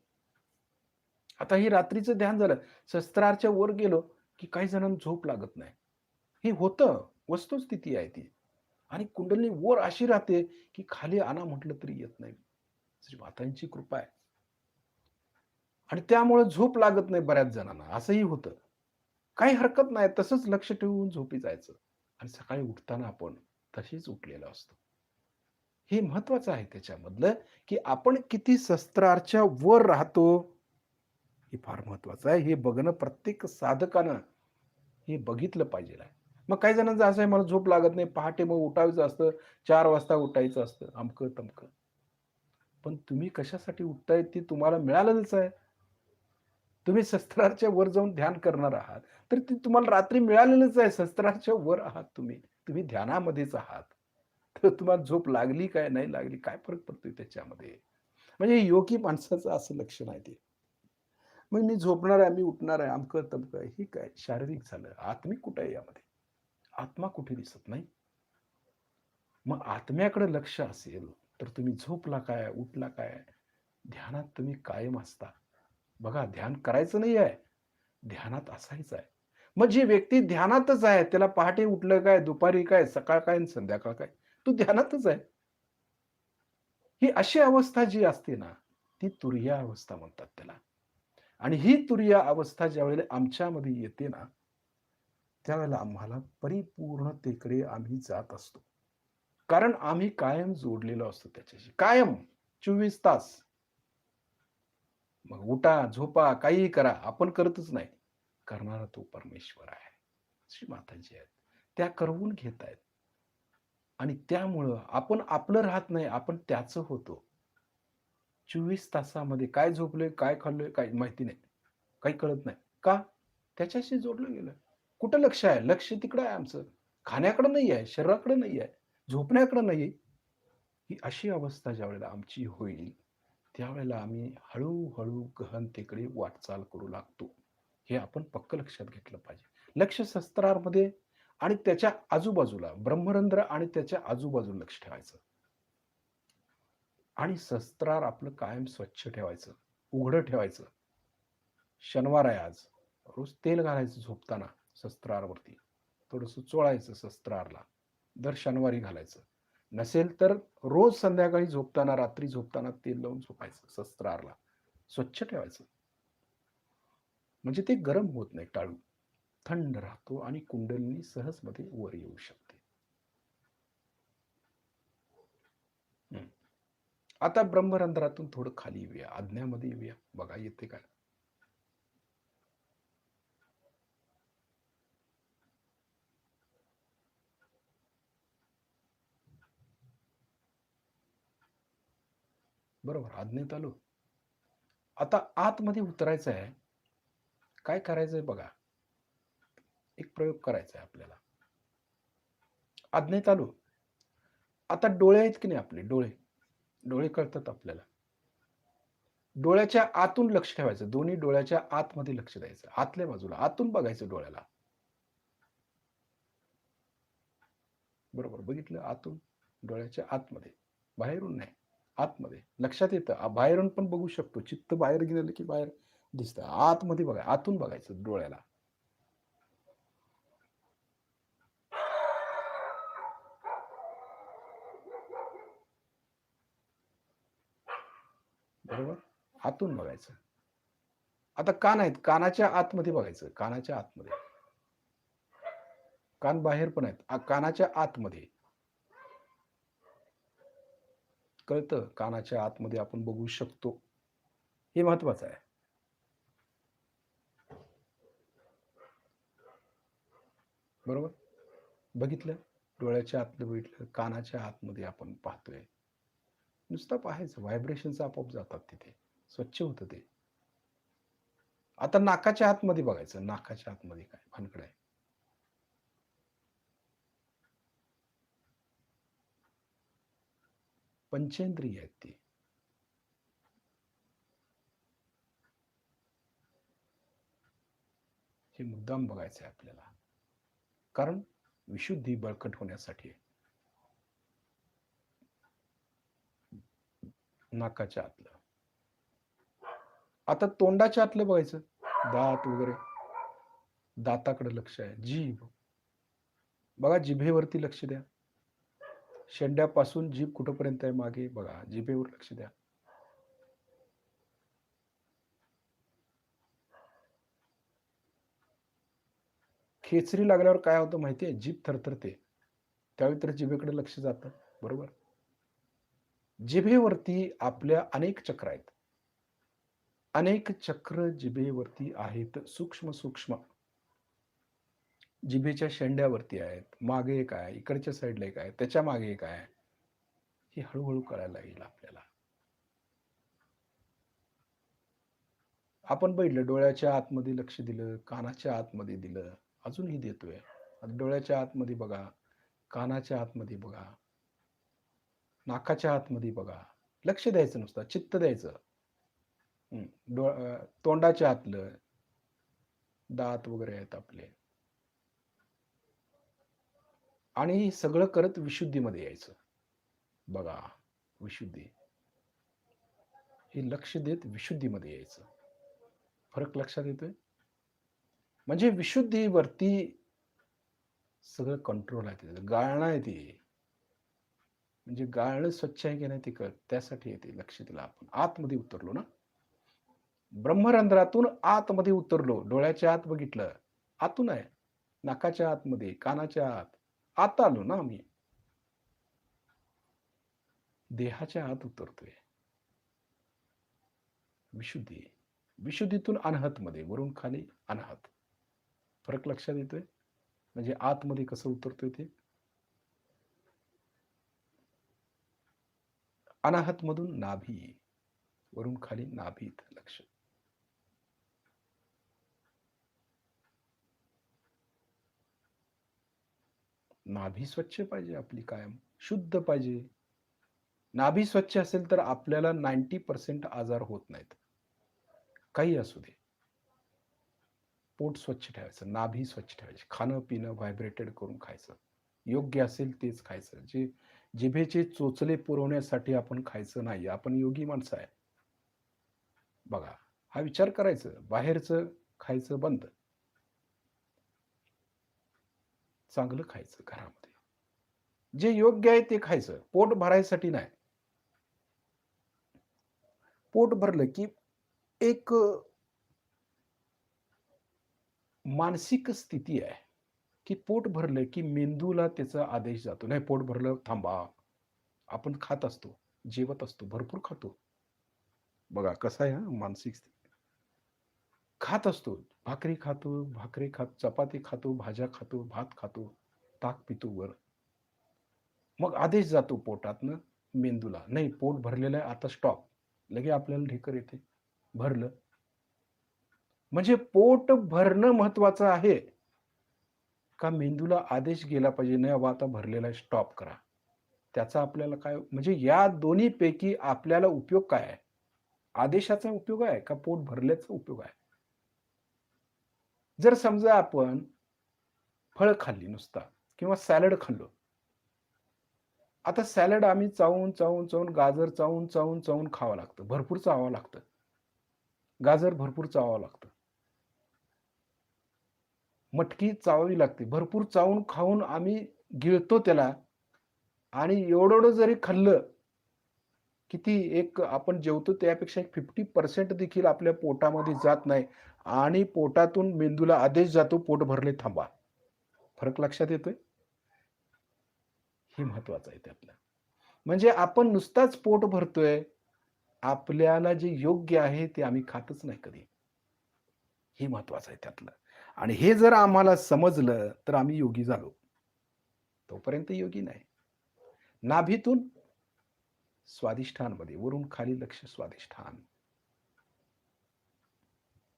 आता हे रात्रीचं ध्यान झालं. शस्त्राच्या वर गेलो, की काही जणांना झोप लागत नाही. हे होतं. वस्तुस्थिती आहे ती. आणि कुंडलिनी वर अशी राहते, की खाली आणा म्हटलं तरी येत नाही. श्री मातांची कृपा आहे. आणि त्यामुळे झोप लागत नाही बऱ्याच जणांना. असंही होतं. काही हरकत नाही. तसंच लक्ष ठेवून झोपी जायचं. आणि सकाळी उठताना आपण तशीच उठलेलो असतो. हे महत्वाचं आहे त्याच्यामधलं, की आपण किती शस्त्राच्या वर राहतो, हे फार महत्वाचं आहे. हे बघणं प्रत्येक साधकानं हे बघितलं पाहिजेल आहे. मग काही जणांचं असं आहे, मला झोप लागत नाही. पहाटे मग उठायचं असतं, 4 वाजता उठायचं असतं, अमकं-तमकं. पण तुम्ही कशासाठी उठताय ते तुम्हाला मिळालेलंच आहे. तुम्ही शस्त्राच्या वर जाऊन ध्यान करणार आहात, तर ते तुम्हाला रात्री मिळालेलंच आहे. शस्त्राच्या वर आहात तुम्ही. तुम्ही ध्यानामध्येच आहात. तर तुम्हाला झोप लागली काय नाही लागली, काय फरक पडतोय त्याच्यामध्ये? म्हणजे योगी माणसाचं असं लक्षण आहे ते. मग मी झोपणार आहे, मी उठणार आहे, अमकं-तमकं. हे काय शारीरिक झालं. आत्मिक कुठे आहे यामध्ये? आत्मा कुठे दिसत नाही. मग आत्म्याकडे लक्ष असेल, तर तुम्ही झोपला काय, उठला काय, ध्यानात तुम्ही कायम असता. बघा ध्यान करायचं नाही आहे, ध्यानात असायचं आहे. मग जी व्यक्ती ध्यानातच आहे, त्याला पहाटे उठलं काय, दुपारी काय, सकाळ काय आणि संध्याकाळ काय, तो ध्यानातच आहे. ही अशी अवस्था जी असते ना, ती तुरीय अवस्था म्हणतात त्याला. आणि ही तुरीय अवस्था ज्यावेळेला आमच्यामध्ये येते ना, त्यावेळेला आम्हाला परिपूर्णतेकडे आम्ही जात असतो. कारण आम्ही कायम जोडलेलो असतो त्याच्याशी. कायम 24 तास. मग उठा, झोपा, काहीही करा. आपण करतच नाही. करणारा तो परमेश्वर आहे. श्री माताजी आहेत. त्या करवून घेत आहेत. आणि त्यामुळं आपण आपलं राहत नाही, आपण त्याचं होतो. 24 तासामध्ये काय झोपलोय, काय खाल्लोय, काही माहिती नाही. काही कळत नाही. का? त्याच्याशी जोडलं गेलं. कुठं लक्ष आहे? लक्ष तिकडं आहे आमचं. खाण्याकडे नाही आहे, शरीराकडे नाही आहे, झोपण्याकडे नाही आहे. ही अशी अवस्था ज्यावेळेला आमची होईल, त्यावेळेला आम्ही हळू-हळू गहनतेकडे वाटचाल करू लागतो. हे आपण पक्क लक्षात घेतलं पाहिजे. लक्ष शस्त्रामध्ये आणि त्याच्या आजूबाजूला ब्रह्मरंध्र आणि त्याच्या आजूबाजूला लक्ष ठेवायचं. आणि शस्त्रार आपलं कायम स्वच्छ ठेवायचं, उघडं ठेवायचं. शनिवार आहे आज. रोज तेल घालायचं झोपताना शस्त्रारवरती. थोडंसं चोळायचं शस्त्रारला. दर शनिवारी घालायचं. नसेल तर रोज संध्याकाळी झोपताना, रात्री झोपताना तेल लावून झोपायचं सहस्त्रारला. स्वच्छ ठेवायचं. म्हणजे ते गरम होत नाही टाळू. थंड राहतो आणि कुंडलिनी सहजमध्ये वर येऊ शकते. हं. आता ब्रह्मरंध्रातून थोडं खाली येऊया. आज्ञामध्ये येऊया. बघा येते काय? बरोबर. आज्ञेत आलो. आता आतमध्ये उतरायचं आहे. काय करायचंय बघा. एक प्रयोग करायचा आहे आपल्याला. आज्ञेत आलो. आता डोळे आहेत की नाही आपले डोळे. डोळे कळतात आपल्याला. डोळ्याच्या आतून लक्ष ठेवायचं. दोन्ही डोळ्याच्या आतमध्ये लक्ष द्यायचं. आतल्या बाजूला. आतून बघायचं डोळ्याला. बरोबर. बघितलं आतून? डोळ्याच्या आतमध्ये. बाहेरून नाही. आतमध्ये. लक्षात येतं. बाहेरून पण बघू शकतो. चित्त बाहेर गेलं की बाहेर दिसतं. आतमध्ये बघा. आतून बघायचं डोळ्याला. बरोबर? आतून बघायचं. आता कान आहेत. कानाच्या आतमध्ये बघायचं. कानाच्या आतमध्ये. कान बाहेर पण आहेत. कानाच्या आतमध्ये. कळतं? कानाच्या आतमध्ये आपण बघू शकतो. हे महत्वाचं आहे. बरोबर? बघितलं? डोळ्याच्या आतलं बघितलं. कानाच्या आतमध्ये आपण पाहतोय. नुसतं पाहायचं. व्हायब्रेशन्स आपोआप जातात तिथे. स्वच्छ होतं ते. आता नाकाच्या आतमध्ये बघायचं. नाकाच्या आतमध्ये काय भानगड आहे? पंचेंद्रिय आहेत ती. हे मुद्दाम बघायचं आहे आपल्याला. कारण विशुद्धी बळकट होण्यासाठी आहे. नाकाच्या आतलं. आता तोंडाच्या आतलं बघायचं. दात वगैरे. दाताकडे लक्ष आहे. जीभ. बघा जिभेवरती लक्ष द्या. शेंड्यापासून जीभ कुठपर्यंत आहे मागे बघा. जिभेवर लक्ष द्या. खेचरी लागल्यावर काय होतं माहिती आहे? जीभ थरथरते. त्यावेळी तर जिभेकडे लक्ष जातं. बरोबर? जिभेवरती आपल्या अनेक चक्र आहेत. अनेक चक्र जिभेवरती आहेत. सूक्ष्म-सूक्ष्म. जिभेच्या शेंड्यावरती आहेत. मागे एक आहे. इकडच्या साईडला एक आहे. त्याच्या मागे एक आहे. हे हळू कळायला येईल आपल्याला. आपण बघितलं डोळ्याच्या आतमध्ये लक्ष दिलं, कानाच्या आतमध्ये दिलं, अजूनही देतोय. डोळ्याच्या आतमध्ये बघा, कानाच्या आतमध्ये बघा, नाकाच्या आतमध्ये बघा. लक्ष द्यायचं नुसतं, चित्त द्यायचं. तोंडाच्या आतलं, दात वगैरे आहेत आपले. आणि सगळं करत विशुद्धीमध्ये यायचं. बघा, विशुद्धी. हे लक्ष देत विशुद्धीमध्ये यायचं. फरक लक्षात येतोय? म्हणजे विशुद्धीवरती सगळं कंट्रोल आहे तिथं. गाळणं आहे ती. म्हणजे गाळणं स्वच्छ आहे की नाही ते कळत. त्यासाठी येते लक्ष दिलं आपण. आतमध्ये उतरलो ना. ब्रह्मरंध्रातून आतमध्ये उतरलो. डोळ्याच्या आत बघितलं. आतून आहे. नाकाच्या आतमध्ये, कानाच्या आत. आत आलो ना आम्ही. देहाच्या आत उतरतोय. विशुद्धी. विशुद्धीतून अनाहतमध्ये, वरून खाली अनाहत. फरक लक्षात येतोय? म्हणजे आतमध्ये कसं उतरतोय ते. अनाहतमधून नाभी, वरून खाली नाभीत लक्ष. नाभी स्वच्छ पाहिजे आपली कायम. शुद्ध पाहिजे. नाभी स्वच्छ असेल तर आपल्याला 90% आजार होत नाहीत. काही असू दे. पोट स्वच्छ ठेवायचं, नाभी स्वच्छ ठेवायची. खाणं-पिणं व्हायब्रेटेड करून खायचं. योग्य असेल तेच खायचं. जे जिभेचे चोचले पुरवण्यासाठी आपण खायचं नाही. आपण योगी माणसं आहे. बघा, हा विचार करायचं. बाहेरचं खायचं बंद. चांगलं खायचं घरामध्ये. जे योग्य आहे ते खायचं. पोट भरायसाठी नाही. पोट भरलं की एक मानसिक स्थिती आहे, की पोट भरलं की मेंदूला त्याचा आदेश जातो. नाही पोट भरलं, थांबा. आपण खात असतो, जेवत असतो, भरपूर खातो. बघा कसं आहे हां, मानसिक स्थिती. खात असतो. भाकरी खातो, चपाती खातो, भाज्या खातो, भात खातो, ताक पितो वर. मग आदेश जातो पोटातनं मेंदूला, नाही पोट भरलेलं आहे, आता स्टॉप. लगे आपल्याला ढेकर येते. भरलं. म्हणजे पोट भरणं महत्वाचं आहे का मेंदूला आदेश गेला पाहिजे, नाही बाबा आता भरलेला आहे, स्टॉप करा. त्याचा आपल्याला काय म्हणजे या दोन्हीपैकी आपल्याला उपयोग काय आहे? आदेशाचा उपयोग आहे का पोट भरल्याचा उपयोग आहे? जर समजा आपण फळं खाल्ली नुसता किंवा सॅलड खाल्लं. आता सॅलड आम्ही चावून गाजर चावून खावं लागतं. भरपूर चावावं लागतं. गाजर भरपूर चावावं लागतं. मटकी चावावी लागते. भरपूर चावून खाऊन आम्ही गिळतो त्याला आणि एवढं-एवढं जरी खाल्लं, किती एक आपण जेवतो त्यापेक्षा एक 50% देखील आपल्या पोटामध्ये जात नाही आणि पोटातून मेंदूला आदेश जातो, पोट भरले थांबा. फरक लक्षात येतोय? हे महत्वाचं आहे त्यातलं. म्हणजे आपण नुसताच पोट भरतोय, आपल्याला जे योग्य आहे ते आम्ही खातच नाही कधी. हे महत्वाचं आहे त्यातलं. आणि हे जर आम्हाला समजलं, तर आम्ही योगी झालो. तोपर्यंत योगी नाही. नाभीतून स्वादिष्ठानमध्ये वरून खाली लक्ष स्वादिष्ठान.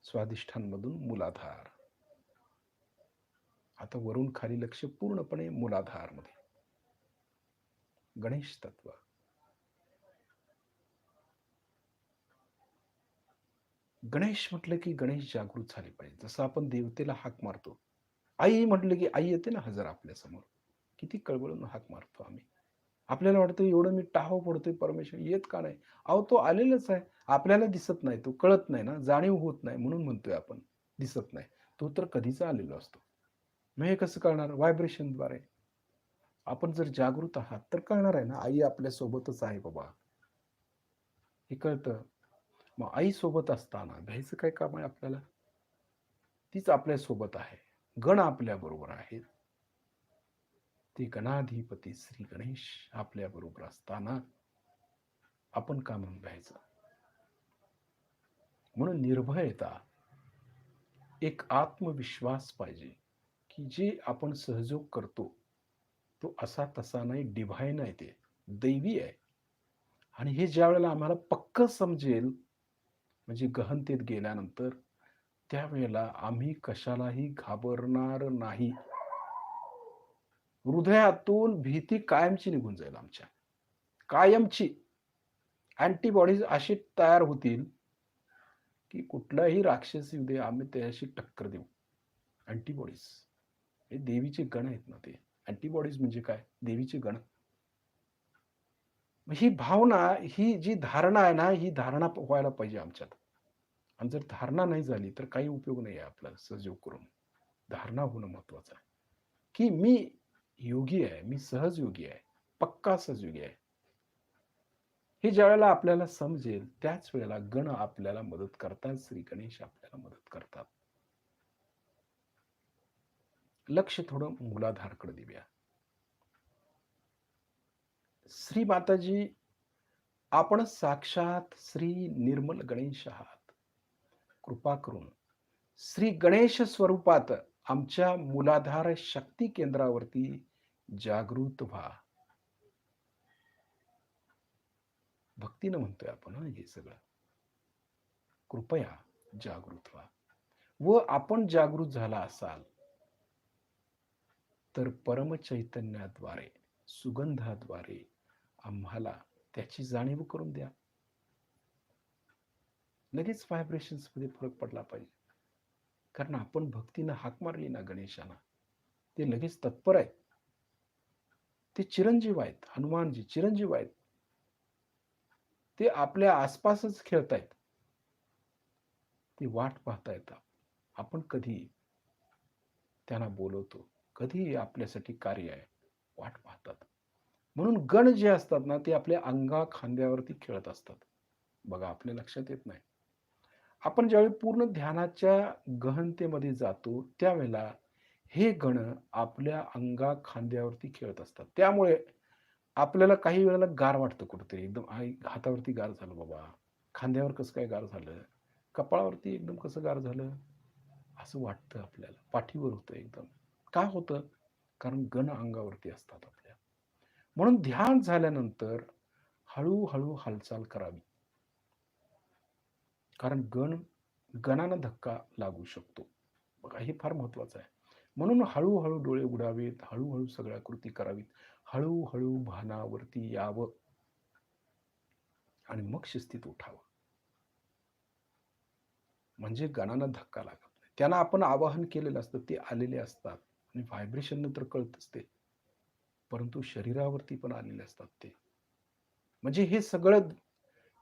स्वादिष्ठानमधून मूलाधार. आता वरून खाली लक्ष पूर्णपणे मूलाधारमध्ये. गणेश तत्व. गणेश म्हटलं की गणेश जागृत झाले पाहिजे. जसं आपण देवतेला हाक मारतो. आई म्हटलं की आई येते ना हजर आपल्यासमोर. किती कळवळून हाक मारतो आम्ही. आपल्याला वाटतं एवढं मी टाहो पडतोय परमेश्वर येत का नाही? अहो तो आलेलाच आहे. आपल्याला दिसत नाही. तो कळत नाही ना, जाणीव होत नाही म्हणून म्हणतोय आपण. दिसत नाही. तो तर कधीचा आलेला असतो. मग हे कसं कळणार? व्हायब्रेशनद्वारे. आपण जर जागृत आहात तर कळणार आहे ना, आई आपल्या सोबतच आहे बाबा. हे कळतं. मग आई सोबत असताना भ्यायचं काय काम आहे आपल्याला? तीच आपल्या सोबत आहे. गण आपल्या बरोबर आहेत. ते गणाधिपती श्री गणेश आपल्या बरोबर असताना आपण का म्हणून भ्यायचं? म्हणून निर्भयता, एक आत्मविश्वास पाहिजे, की जे आपण सहयोग करतो, तो असा तसा नाही, डिव्हाइन आहे ते, दैवी आहे. आणि हे ज्यावेळेला आम्हाला पक्कं समजेल, म्हणजे गहनतेत गेल्यानंतर, त्यावेळेला आम्ही कशालाही घाबरणार नाही. हृदयातून भीती कायमची निघून जाईल आमच्या. कायमची. अँटिबॉडीज अशी तयार होतील, की कुठलाही राक्षस येऊ दे, आम्ही त्याच्याशी टक्कर देऊ. अँटिबॉडीज. हे देवीचे गण आहेत ना ते. अँटिबॉडीज म्हणजे काय? देवीचे गण. ही भावना, ही जी धारणा आहे ना, ही धारणा व्हायला पाहिजे आमच्यात. आणि जर धारणा नाही झाली, तर काही उपयोग नाही आहे आपला सहयोग करून. धारणा होणं महत्वाचं आहे, की मी योगी आहे, मी सहजयोगी आहे, पक्का सहजयोगी आहे. हे ज्यावेळेला आपल्याला समजेल, त्याच वेळेला गण आपल्याला मदत करतात, श्री गणेश आपल्याला मदत करतात. लक्ष थोडं मूलाधारकडे देऊया. श्री माताजी, आपण साक्षात श्री निर्मल गणेश आहात. कृपा करून श्री गणेश स्वरूपात आमच्या मूलाधार शक्ती केंद्रावरती जागृत व्हा. भक्तीनं म्हणतोय आपण हे सगळं. कृपया जागृत व्हा. व आपण जागृत झाला असाल तर परमचैतन्याद्वारे, सुगंधाद्वारे आम्हाला त्याची जाणीव करून द्या. लगेच व्हायब्रेशन्स मध्ये फरक पडला पाहिजे. कारण आपण भक्तीनं हाक मारली ना गणेशाला, ते लगेच तत्पर आहेत. ते चिरंजीव आहेत. हनुमानजी चिरंजीव आहेत. ते आपल्या आसपासच खेळतायत. ती वाट पाहतायत. आपण कधी त्यांना बोलवतो, कधी आपल्यासाठी कार्य आहे, वाट पाहतात. म्हणून गण जे असतात ना, ते आपल्या अंगा खांद्यावरती खेळत असतात. बघा आपल्या लक्षात येत नाही. आपण ज्यावेळी पूर्ण ध्यानाच्या गहनतेमध्ये जातो, त्यावेळेला हे गण आपल्या अंगा खांद्यावरती खेळत असतात. त्यामुळे आपल्याला काही वेळेला गार वाटतं कुठेतरी. एकदम हातावरती गार झालं बाबा. खांद्यावर कसं काय गार झालं? कपाळावरती एकदम कसं गार झालं? असं वाटतं आपल्याला. पाठीवर होतं एकदम. का होतं? कारण गण अंगावरती असतात आपल्या. म्हणून ध्यान झाल्यानंतर हळू हालचाल करावी. कारण गणांना धक्का लागू शकतो. बघा हे फार महत्वाचं आहे. म्हणून हळू डोळे उघडावेत, हळू सगळ्या कृती करावीत, हळू भानावरती यावं आणि मग शिस्तीत उठावं. म्हणजे गणांना धक्का लागत नाही. त्यांना आपण आवाहन केलेलं असतं, ते आलेले असतात आणि व्हायब्रेशन नंतर कळतच ते. परंतु शरीरावरती पण आलेले असतात ते. म्हणजे हे सगळं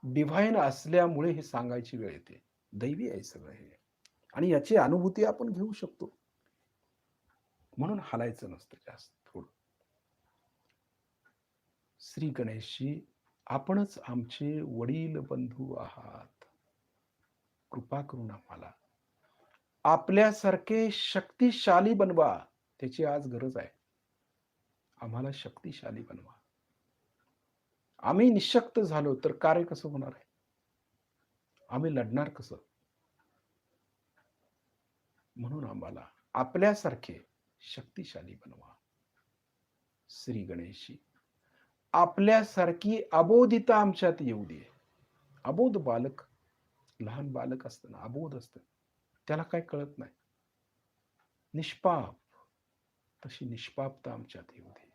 डिव्हाइन असल्यामुळे हे सांगायची वेळ येते. दैवी आहे सगळं हे. आणि याची अनुभूती आपण घेऊ शकतो. म्हणून हालायचं नसतं जास्त थोडं. श्री गणेशजी, आपणच आमचे वडील बंधू आहात. कृपा करून आम्हाला आपल्यासारखे शक्तिशाली बनवा. त्याची आज गरज आहे. आम्हाला शक्तिशाली बनवा. आम्ही निःशक्त झालो तर कार्य कसं होणार आहे? आम्ही लढणार कसं? म्हणून आम्हाला आपल्यासारखे शक्तिशाली बनवा. श्री गणेशजी, आपल्यासारखी अबोधिता आमच्यात येऊ दे. अबोध बालक, लहान बालक असतं ना, अबोध असतं. त्याला काय कळत नाही. निष्पाप, तशी निष्पापता आमच्यात येऊ दे.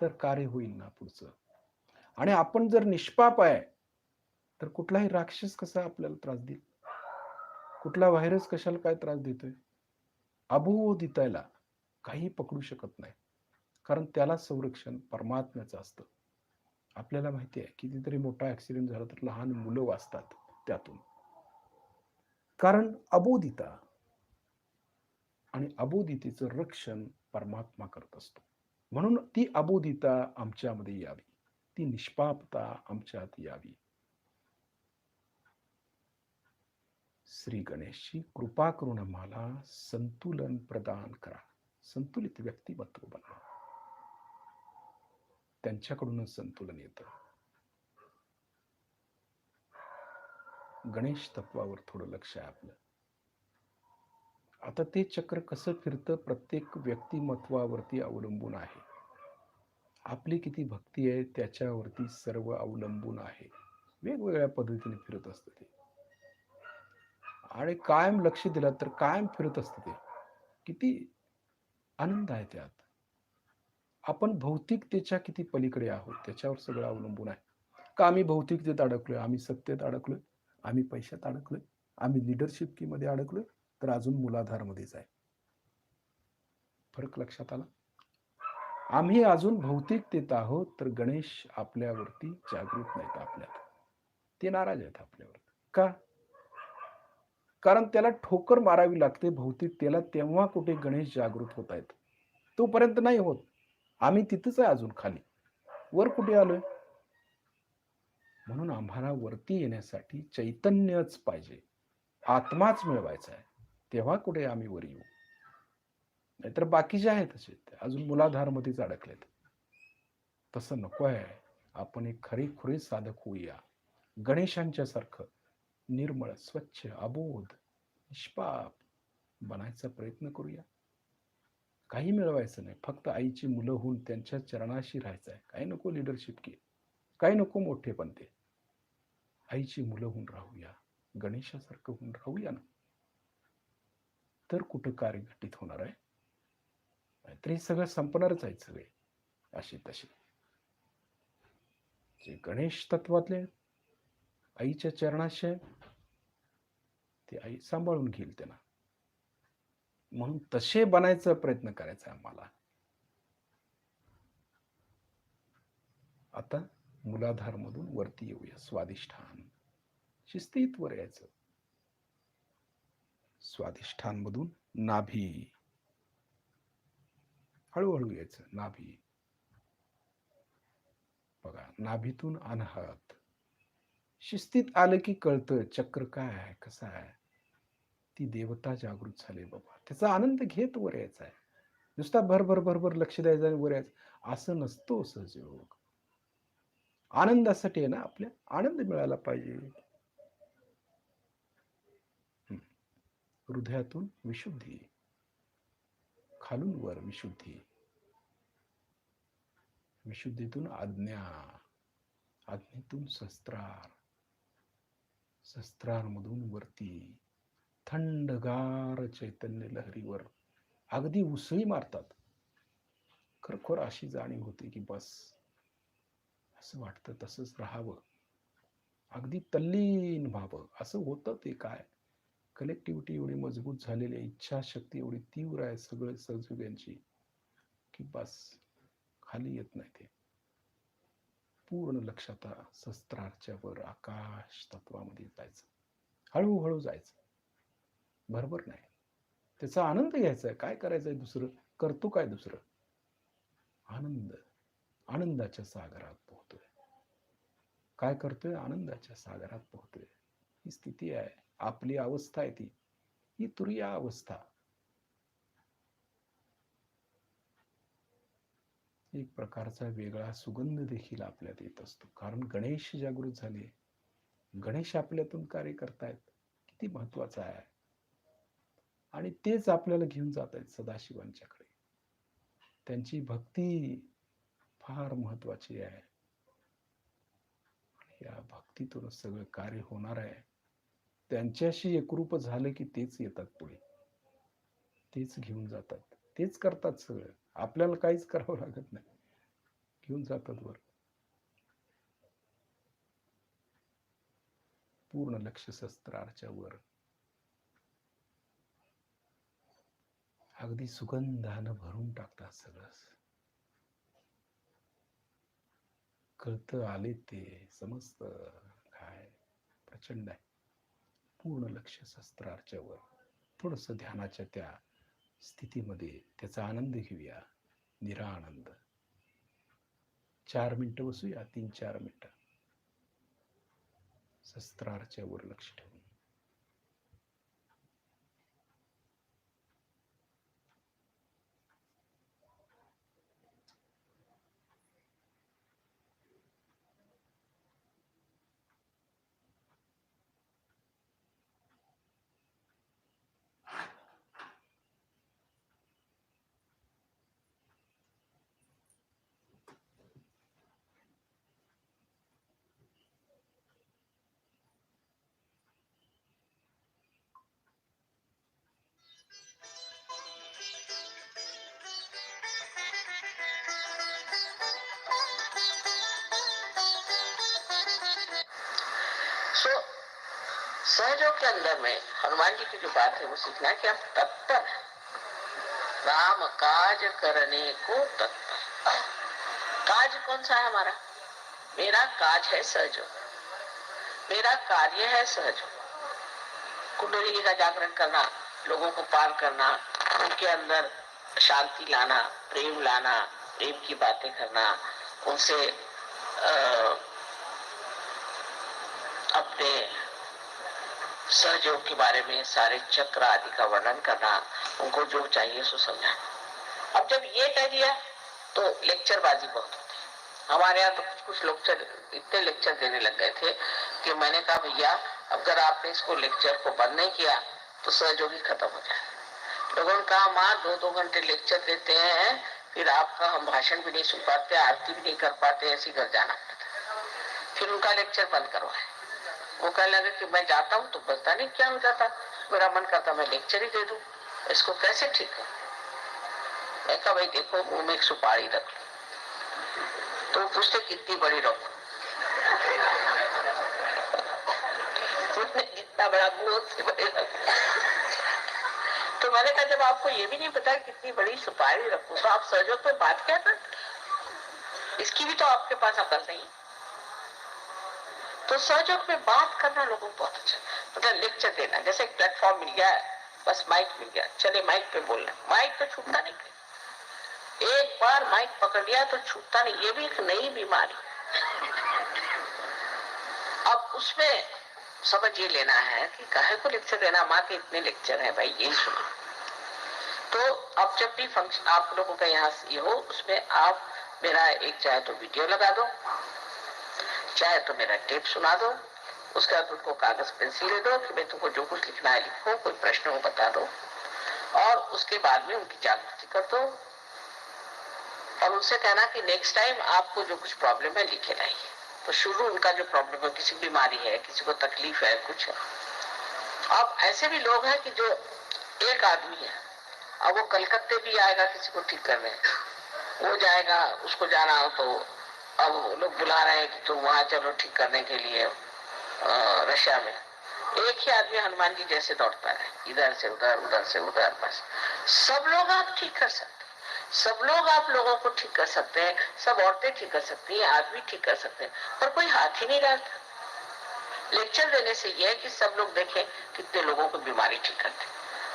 तर कार्य होईल ना पुढचं. आणि आपण जर निष्पाप आहे, तर कुठलाही राक्षस कसा आपल्याला त्रास देईल? कुठला व्हायरस कशाला काय त्रास देतोय? अबोधिताला काही पकडू शकत नाही. कारण त्याला संरक्षण परमात्म्याचं असतं. आपल्याला माहिती आहे कितीतरी मोठा ऍक्सिडेंट झाला तर लहान मुलं वाचतात त्यातून. कारण अबोधिता आणि अबोधितेचं रक्षण परमात्मा करत असतो. म्हणून ती अबोधिता आमच्यामध्ये यावी. ती निष्पापता आमच्यात यावी. श्री गणेशजी, कृपा करून आम्हाला संतुलन प्रदान करा. संतुलित व्यक्तिमत्व बनवा. त्यांच्याकडूनच संतुलन येतं. गणेश तत्वावर थोडं लक्ष आहे आपलं. आता ते चक्र कसं फिरतं प्रत्येक व्यक्तिमत्वावरती अवलंबून आहे. आपली किती भक्ती आहे त्याच्यावरती सर्व अवलंबून आहे. वेगवेगळ्या पद्धतीने फिरत असतं ते. आणि कायम लक्ष दिलं तर कायम फिरत असतं ते. किती आनंद आहे त्यात. आपण भौतिकतेच्या किती पलीकडे आहोत त्याच्यावर सगळं अवलंबून आहे. का आम्ही भौतिकतेत अडकलोय, आम्ही सत्तेत अडकलोय, आम्ही पैशात अडकलोय, आम्ही लिडरशिपमध्ये अडकलोय, तर अजून मूलाधारमध्येच आहे. फरक लक्षात आला? आम्ही अजून भौतिकतेत आहोत तर गणेश आपल्यावरती जागृत नाहीत आपल्यात. ते नाराज आहेत आपल्यावर. का? कारण त्याला ठोकर मारावी लागते भौतिकतेला, तेव्हा कुठे गणेश जागृत होत आहेत. तोपर्यंत नाही होत. आम्ही तिथंच आहे अजून खाली. वर कुठे आलोय? म्हणून आम्हाला वरती येण्यासाठी चैतन्यच पाहिजे. आत्माच मिळवायचा आहे. तेव्हा कुठे आम्ही वर येऊ. नाहीतर बाकीचे आहेत असे अजून मूलाधारमध्येच अडकलेत. तसं नको आहे. आपण एक खरेखुरे साधक होऊया. गणेशांच्या सारखं निर्मळ, स्वच्छ, अबोध, निष्पाप बनायचा प्रयत्न करूया. काही मिळवायचं नाही. फक्त आईची मुलं होऊन त्यांच्या चरणाशी राहायचं आहे. काही नको लिडरशिप की. काही नको मोठे पण ते. आईची मुलं होऊन राहूया. गणेशासारखं होऊन राहूया ना. तर कुठं कार्य घटित होणार आहे? नाहीतर हे सगळं संपणारच आहेत सगळे असे तसे. जे गणेश तत्वातले आईच्या चरणाशी ते आई सांभाळून घेईल त्यांना. म्हणून तसे बनायचा प्रयत्न करायचा आम्हाला. आता मूलाधार मधून वरती येऊया. स्वादिष्ठान. शिस्तीत वर यायचं. स्वादिष्ठान मधून नाभी. हळूहळू यायचं. नाभी. बघा, नाभीतून अनाहत. शिस्तीत आलं की कळतं चक्र काय आहे, कसं आहे. ती देवता जागृत झाली बाबा. त्याचा आनंद घेत वर यायचा आहे. नुसता भरभर भरभर लक्ष द्यायचं आणि वर यायचं असं नसतो सहजयोग. आनंदासाठी आहे ना, आपल्या आनंद मिळाला पाहिजे. हृदयातून विशुद्धी, खालून वर विशुद्धी, विशुद्धीतून आज्ञा, आज्ञेतून शस्त्रार, शस्त्रांमधून वरती थंडगार चैतन्य लहरीवर अगदी उसळी मारतात. खरोखर अशी जाणीव होते की बस असं वाटतं तसंच राहावं, अगदी तल्लीन व्हावं. असं होतं ते काय, कलेक्टिव्हिटी एवढी मजबूत झालेली आहे, इच्छाशक्ती एवढी तीव्र आहे सगळे सहयोग्यांची की बस खाली येत नाही. ते पूर्ण लक्षात शस्त्राच्या वर आकाश तत्वामध्ये जायचं, हळूहळू जायचं, बरोबर नाही. त्याचा आनंद घ्यायचा आहे. काय करायचंय दुसरं, करतो काय दुसरं. आनंद, आनंदाच्या सागरात पोहतोय. काय करतोय, आनंदाच्या सागरात पोहतोय. ही स्थिती आहे, आपली अवस्था आहे ती, ही तुरीय अवस्था. एक प्रकारचा वेगळा सुगंध देखील आपल्यात येत असतो, कारण गणेश जागृत झाले, गणेश आपल्यातून कार्य करतायत. किती महत्वाचं आहे. आणि तेच आपल्याला घेऊन जात आहेत सदाशिवांच्याकडे. त्यांची भक्ती फार महत्वाची आहे. या भक्तीतूनच सगळं कार्य होणार आहे. त्यांच्याशी एकरूप झालं की तेच येतात पुढे, तेच घेऊन जातात, तेच करतात सगळं. आपल्याला काहीच करावं लागत नाही, घेऊन जातात वर. पूर्ण लक्ष शस्त्राच्या वर, अगदी सुगंधानं भरून टाकतात सगळं. कळतं, आले ते समजत काय प्रचंड आहे. पूर्ण लक्ष शस्त्राच्या वर, थोडस ध्यानाच्या त्या स्थितीमध्ये त्याचा आनंद घेऊया, निरा आनंद. 4 मिनिटं बसूया, 3-4 मिनिटं शस्त्राच्या वर लक्ष ठेवून. सहजों के अंदर में हनुमान जी की जो बात है वो सीखना है कि हम तत्पर राम काज करने को तत्पर। काज कौन सा है हमारा? मेरा काज है सहजो, मेरा कार्य है सहजो। कुंडली का जागरण करना, लोगों को पार करना, उनके अंदर शांति लाना, प्रेम लाना, प्रेम की बातें करना, उनसे अपने सहयोग के बारे में सारे चक्र आदि का वर्णन करना, उनको जो चाहिए सो समझाना। अब जब ये कह दिया तो लेक्चरबाजी बहुत होती है। हमारे यहाँ तो कुछ लेक्चर, इतने लेक्चर देने लग गए थे कि मैंने कहा भैया अगर आपने इसको लेक्चर को बंद नहीं किया तो सहयोगी खत्म हो जाए। लोगों ने कहा माँ 2-2 घंटे लेक्चर देते हैं, फिर आपका हम भाषण भी नहीं सुन पाते, आरती भी नहीं कर पाते, ऐसे घर जाना पड़ता। फिर उनका लेक्चर बंद करवाए। वो कहने लगे कि मैं जाता हूँ तो पता नहीं क्या हो जाता, मेरा मन करता मैं लेक्चर ही दे दूं, इसको कैसे ठीक है। मैं कहा भाई देखो मुंह में एक सुपारी रख लो। तो पूछते कितनी बड़ी रखो, इतना बड़ा मुंह से बड़ी रखो। तो मैंने कहा जब आपको ये भी नहीं पता कितनी बड़ी सुपारी रखो तो आप सहयोग पे बात क्या करते, इसकी भी तो आपके पास अकल नहीं। तो सहयोग में बात करना लोगों को बहुत अच्छा, मतलब लेक्चर देना, जैसे एक प्लेटफॉर्म मिल गया है, बस माइक मिल गया, चले माइक पे बोलना, माइक तो छूटता नहीं। एक बार माइक पकड़ लिया तो छूटता नहीं, ये भी एक नई बीमारी। अब उसमें समझ ये लेना है कि काहे को लेक्चर देना, माँ के इतने लेक्चर है भाई, ये सुनो। तो अब जब भी फंक्शन आप लोगों का यहाँ ये हो, उसमें आप मेरा एक चाहे तो वीडियो लगा दो, चाहे तो मेरा टेप सुना दो, उसके बाद उनको कागज पेंसिल दे दो कि मैं तुमको जो कुछ लिखना है लिखो, कोई प्रश्न हो बता दो, और उसके बाद में उनकी जागृति कर दो और उनसे कहना कि नेक्स्ट टाइम आपको जो कुछ प्रॉब्लम है लिखे लाइए। तो शुरू उनका जो प्रॉब्लम है, किसी बीमारी है, किसी को तकलीफ है, कुछ है। अब ऐसे भी लोग हैं कि जो एक आदमी है, अब वो कलकत्ते भी आएगा किसी को ठीक करने, वो जाएगा, उसको जाना हो तो अब लोग बुला रहे हैं कि तुम वहां चलो ठीक करने के लिए रशिया में। एक ही आदमी हनुमान जी जैसे दौड़ता है, इधर से उधर, उधर से उधर, बस। सब लोग आप ठीक कर सकते, सब लोग आप लोगों को ठीक कर सकते हैं, सब औरतें ठीक कर सकती हैं, आदमी ठीक कर सकते हैं, पर कोई हाथ ही नहीं डालता। लेक्चर देने से यह है कि सब लोग देखें कितने लोगों को बीमारी ठीक करते।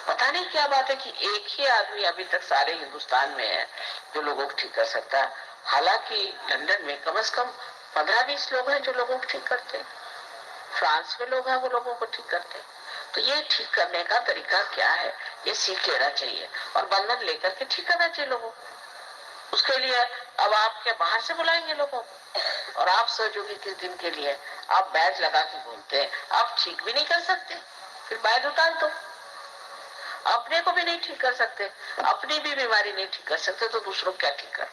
पता नहीं क्या बात है कि एक ही आदमी अभी तक सारे हिंदुस्तान में है जो लोगों को ठीक कर सकता है। हालांकि लंदन में कम से कम 15-20 लोग हैं जो लोगों को ठीक करते हैं, फ्रांस में लोग हैं वो लोगों को ठीक करते हैं। तो ये ठीक करने का तरीका क्या है, ये सीख लेना चाहिए और बंधन लेकर के ठीक करना चाहिए लोगों को। उसके लिए अब आप क्या बाहर से बुलाएंगे लोगों को, और आप सहयोगी किस दिन के लिए आप बैज लगा के घूमते हैं, आप ठीक भी नहीं कर सकते, फिर बैज उतार दो। अपने को भी नहीं ठीक कर सकते, अपनी भी बीमारी नहीं ठीक कर सकते, तो दूसरों क्या ठीक कर।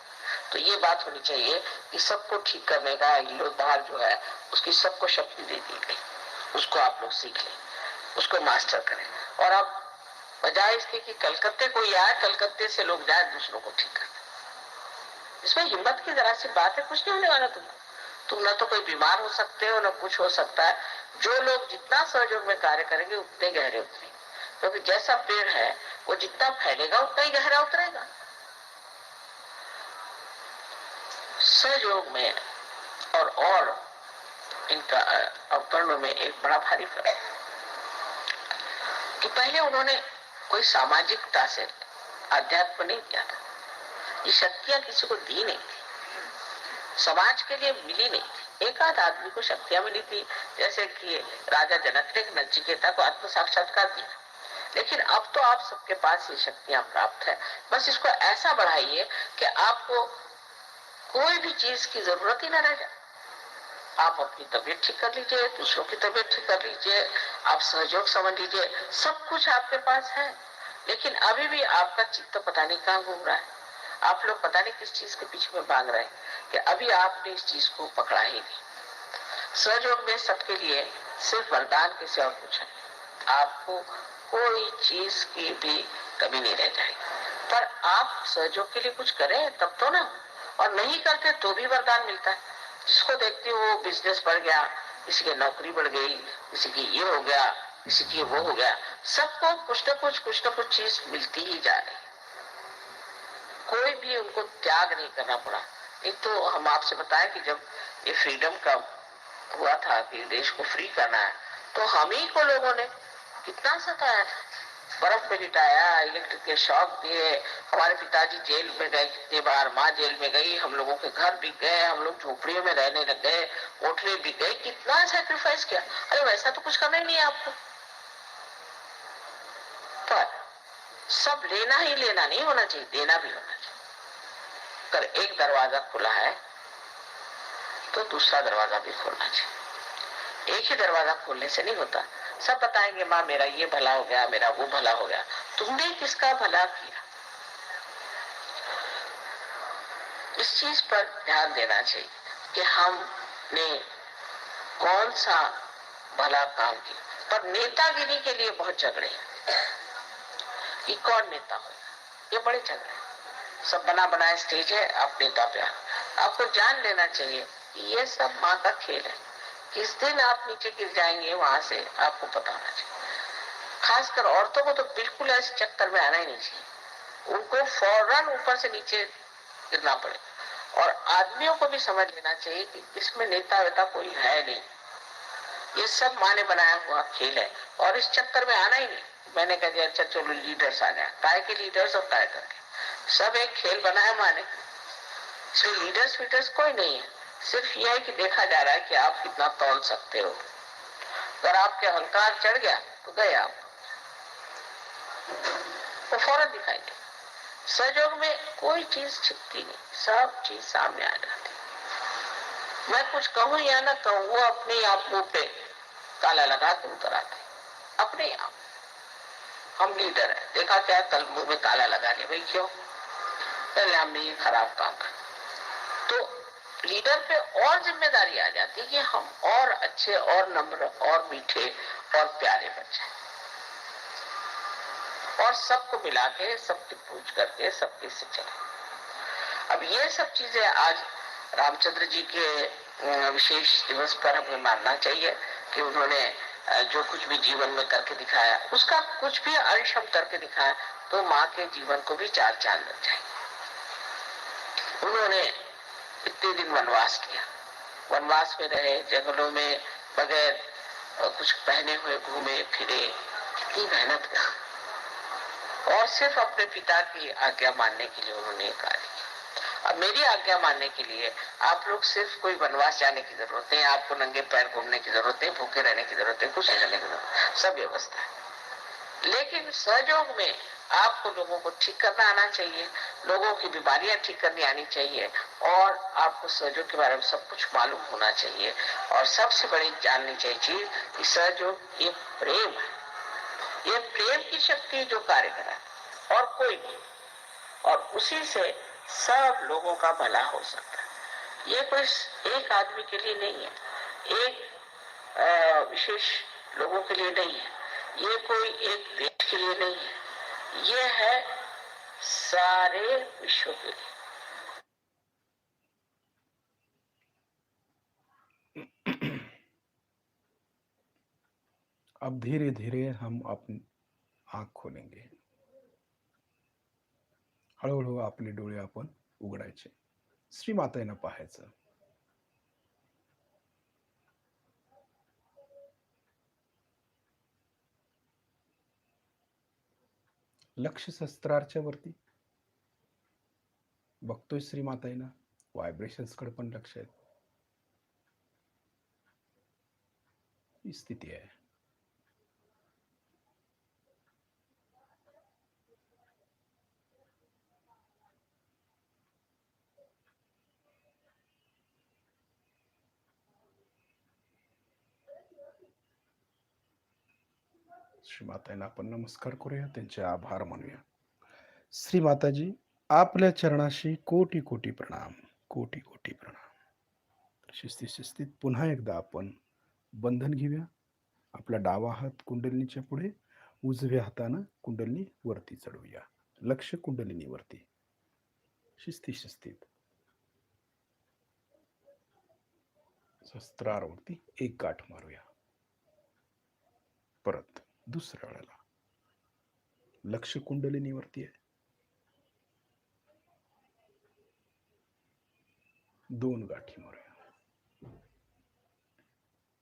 तो ये बात होनी चाहिए कि सबको ठीक करने का इलोधार जो है उसकी सबको शक्ति दे दी गई, उसको आप लोग सीख लें, उसको मास्टर करें। और अब बजाय इसके कि कलकत्ते कोई आए, कलकत्ते से लोग जाए दूसरों को ठीक करने, इसमें हिम्मत की जरा सी बात है, कुछ नहीं होने वाला। तुम ना तो कोई बीमार हो सकते हो, ना कुछ हो सकता है। जो लोग जितना सहयोग में कार्य करेंगे उतने गहरे उतरेंगे, क्योंकि जैसा पेड़ है वो जितना फैलेगा उतना ही गहरा उतरेगा। सहयोग में और इनका अवतरणों में एक बड़ा भारी फर्क कि पहले उन्होंने कोई सामाजिकता से अध्यात्म नहीं किया था, ये शक्तियां किसी को दी नहीं थी, समाज के लिए मिली नहीं थी। एक आध आदमी को शक्तियां मिली थी, जैसे कि राजा जनक ने नचिकेता को आत्म साक्षात्कार दिया। लेकिन अब तो आप सबके पास ये शक्तियां प्राप्त है, बस इसको ऐसा बढ़ाइए कि आपको कोई भी चीज की जरूरत ही न रह जाए। आप अपनी तबीयत ठीक कर लीजिए, दूसरों की तबीयत ठीक कर लीजिए, आप सहयोग समझ लीजिए, सब कुछ आपके पास है। लेकिन अभी भी आपका चित्त पता नहीं कहाँ घूम रहा है, आप लोग पता नहीं किस चीज के पीछे में भाग रहे हैं कि अभी आपने इस चीज को पकड़ा ही नहीं। सहयोग में सबके लिए सिर्फ वरदान के सिवा कुछ है, आपको कोई चीज की भी कमी नहीं रह जाएगी। पर आप सहयोग के लिए कुछ करें तब तो ना, और नहीं करते तो भी वरदान मिलता है। जिसको देखते हो बिजनेस बढ़ गया, किसी की नौकरी बढ़ गई, किसी की ये हो गया, किसी की वो हो गया, सबको कुछ न कुछ चीज मिलती ही जा रही है। कोई भी उनको त्याग नहीं करना पड़ा। एक तो हम आपसे बताएं कि जब ये फ्रीडम का हुआ था कि देश को फ्री करना है, तो हम ही को लोगों ने कितना सताया था, बर्फ में लिटाया, इलेक्ट्रिक के शॉक दिए, हमारे पिताजी जेल में गए कितने बार, माँ जेल में गई, हम लोगों के घर बिक गए, हम लोग झोपड़ियों में रहने लग गए, कोठरी बिक गई, कितना सैक्रिफाइस किया। अरे वैसा तो कुछ करना ही नहीं है आपको, पर सब लेना ही लेना नहीं होना चाहिए, देना भी होना चाहिए। अगर एक दरवाजा खुला है तो दूसरा दरवाजा भी खोलना चाहिए। एक ही दरवाजा खोलने से नहीं होता। सब बताएंगे माँ मेरा ये भला हो गया, मेरा वो भला हो गया, तुमने किसका भला किया? इस चीज पर ध्यान देना चाहिए कि हमने कौन सा भला काम किया। पर नेतागिरी के लिए बहुत झगड़े हैं कि कौन नेता होगा, ये बड़े झगड़े हैं। सब बना बनाए स्टेज है, आप नेता पे आपको जान लेना चाहिए कि ये सब माँ का खेल है। किस दिन आप नीचे गिर जाएंगे वहां से आपको पता होना चाहिए। खासकर औरतों को तो बिल्कुल ऐसे चक्कर में आना ही नहीं चाहिए, उनको फौरन ऊपर से नीचे गिरना पड़े। और आदमियों को भी समझ लेना चाहिए कि इसमें नेता वेता कोई है नहीं, ये सब माँ ने बनाया हुआ खेल है, और इस चक्कर में आना ही नहीं। मैंने कह दिया अच्छा चलो लीडर्स आ जाए, काय के लीडर्स और काय करके, सब एक खेल बनाया माँ ने, इसमें लीडर्स वीडर्स कोई नहीं है। सिर्फ यह है कि देखा जा रहा है कि आप कितना तोड़ सकते हो। अगर आपके अहंकार चढ़ गया तो गए आप, वो फौरन दिखाई दे। सहयोग में कोई चीज छिपती नहीं, सब चीज सामने आ जाती। मैं कुछ कहूं या ना कहूं, वो अपने आप मुंह पे ताला लगा के उतर आते अपने आप। हम लीडर है, देखा क्या कल मुंह में ताला लगा लिया, भाई क्यों? पहले हमने ये खराब काम कर। तो लीडर पे और जिम्मेदारी आ जाती है कि हम और अच्छे और नम्र और मीठे और प्यारे बन जाए, और सबको मिला के सबकी पूछ करके सबके से चले। अब ये सब चीजें आज रामचंद्र जी के विशेष दिवस पर हमें मानना चाहिए कि उन्होंने जो कुछ भी जीवन में करके दिखाया, उसका कुछ भी अंश हम करके दिखाया तो माँ के जीवन को भी चार चांद लग जाए। उन्होंने इतने दिन वनवास किया, वनवास में रहे, जंगलों में बगैर कुछ पहने हुए घूमे फिरे, कितनी मेहनत कर, और सिर्फ अपने पिता की आज्ञा मानने के लिए उन्होंने कार्य किया। अब मेरी आज्ञा मानने के लिए आप लोग सिर्फ कोई वनवास जाने की जरूरत नहीं, आपको नंगे पैर घूमने की जरूरत नहीं, भूखे रहने की जरूरत नहीं, कुछ रहने की जरूरत, सब व्यवस्था है। लेकिन सहयोग में आपको लोगों को ठीक करना आना चाहिए, लोगों की बीमारियां ठीक करनी आनी चाहिए, और आपको सहयोग के बारे में सब कुछ मालूम होना चाहिए। और सबसे बड़ी जाननी चाहिए चीज कि सहयोग ये प्रेम है, ये प्रेम की शक्ति जो कार्य करा और कोई नहीं, और उसी से सब लोगों का भला हो सकता है। ये कोई एक आदमी के लिए नहीं है, एक विशेष लोगों के लिए नहीं है, ये कोई एक देश के लिए नहीं है, ये है सारे विश्व के लिए। अब धीरे धीरे हम अपनी आंख खोलेंगे, हळूहळू आपले डोळे आपण उघडायचे, श्रीमातेनं पाहायचं. लक्ष शस्त्राच्या वरती बघतोय श्रीमाताईनं, व्हायब्रेशन्स कडे पण लक्ष आहे. ही स्थिती आहे. श्रीमाताईंना आपण नमस्कार करूया, त्यांचे आभार मानूया. श्री माताजी, आपल्या चरणाशी कोटी कोटी प्रणाम, कोटी कोटी प्रणाम. शिस्तीत शिस्तीत पुन्हा एकदा आपण बंधन घेऊया. आपला डावा हात कुंडलिनीच्या पुढे, उजव्या हातानं कुंडलिनी वरती चढवूया, लक्ष कुंडलिनी वरती. शिस्तीत शिस्तीत शस्त्रावरती एक गाठ मारूया. परत दुसऱ्या वेळेला लक्ष कुंडलिनीवरती आहे, 2 गाठी मारूया.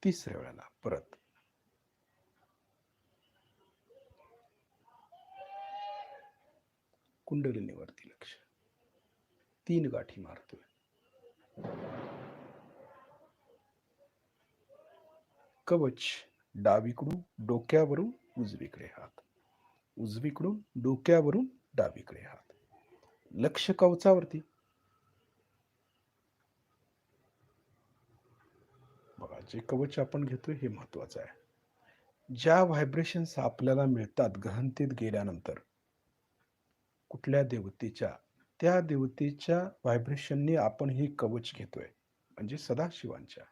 तिसऱ्या वेळेला परत कुंडलिनीवरती लक्ष, 3 गाठी मारतोय. कवच डावीकडून डोक्यावरून उजवीकडे हात, उजवीकडून डोक्यावरून डावीकडे हात, लक्ष कवचावरती. बघा, जे कवच आपण घेतोय हे महत्वाचं आहे. ज्या व्हायब्रेशन्स आपल्याला मिळतात गहनतेत गेल्यानंतर, कुठल्या देवतेच्या, त्या देवतेच्या व्हायब्रेशनने आपण हे कवच घेतोय, म्हणजे सदाशिवांच्या,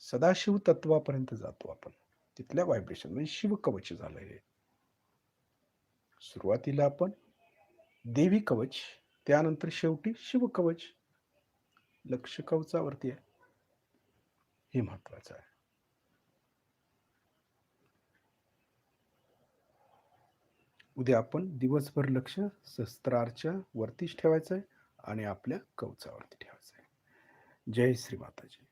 सदाशिव तत्वापर्यंत जातो आपण. तिथल्या व्हायब्रेशन म्हणजे शिव कवच झालं हे. सुरुवातीला आपण देवी कवच, त्यानंतर शेवटी शिव कवच. लक्ष कवचावरती आहे, हे महत्वाचं आहे. उद्या आपण दिवसभर लक्ष शस्त्राच्या वरतीच ठेवायचं आहे आणि आपल्या कवचावरती ठेवायचं आहे. जय श्री माताजी.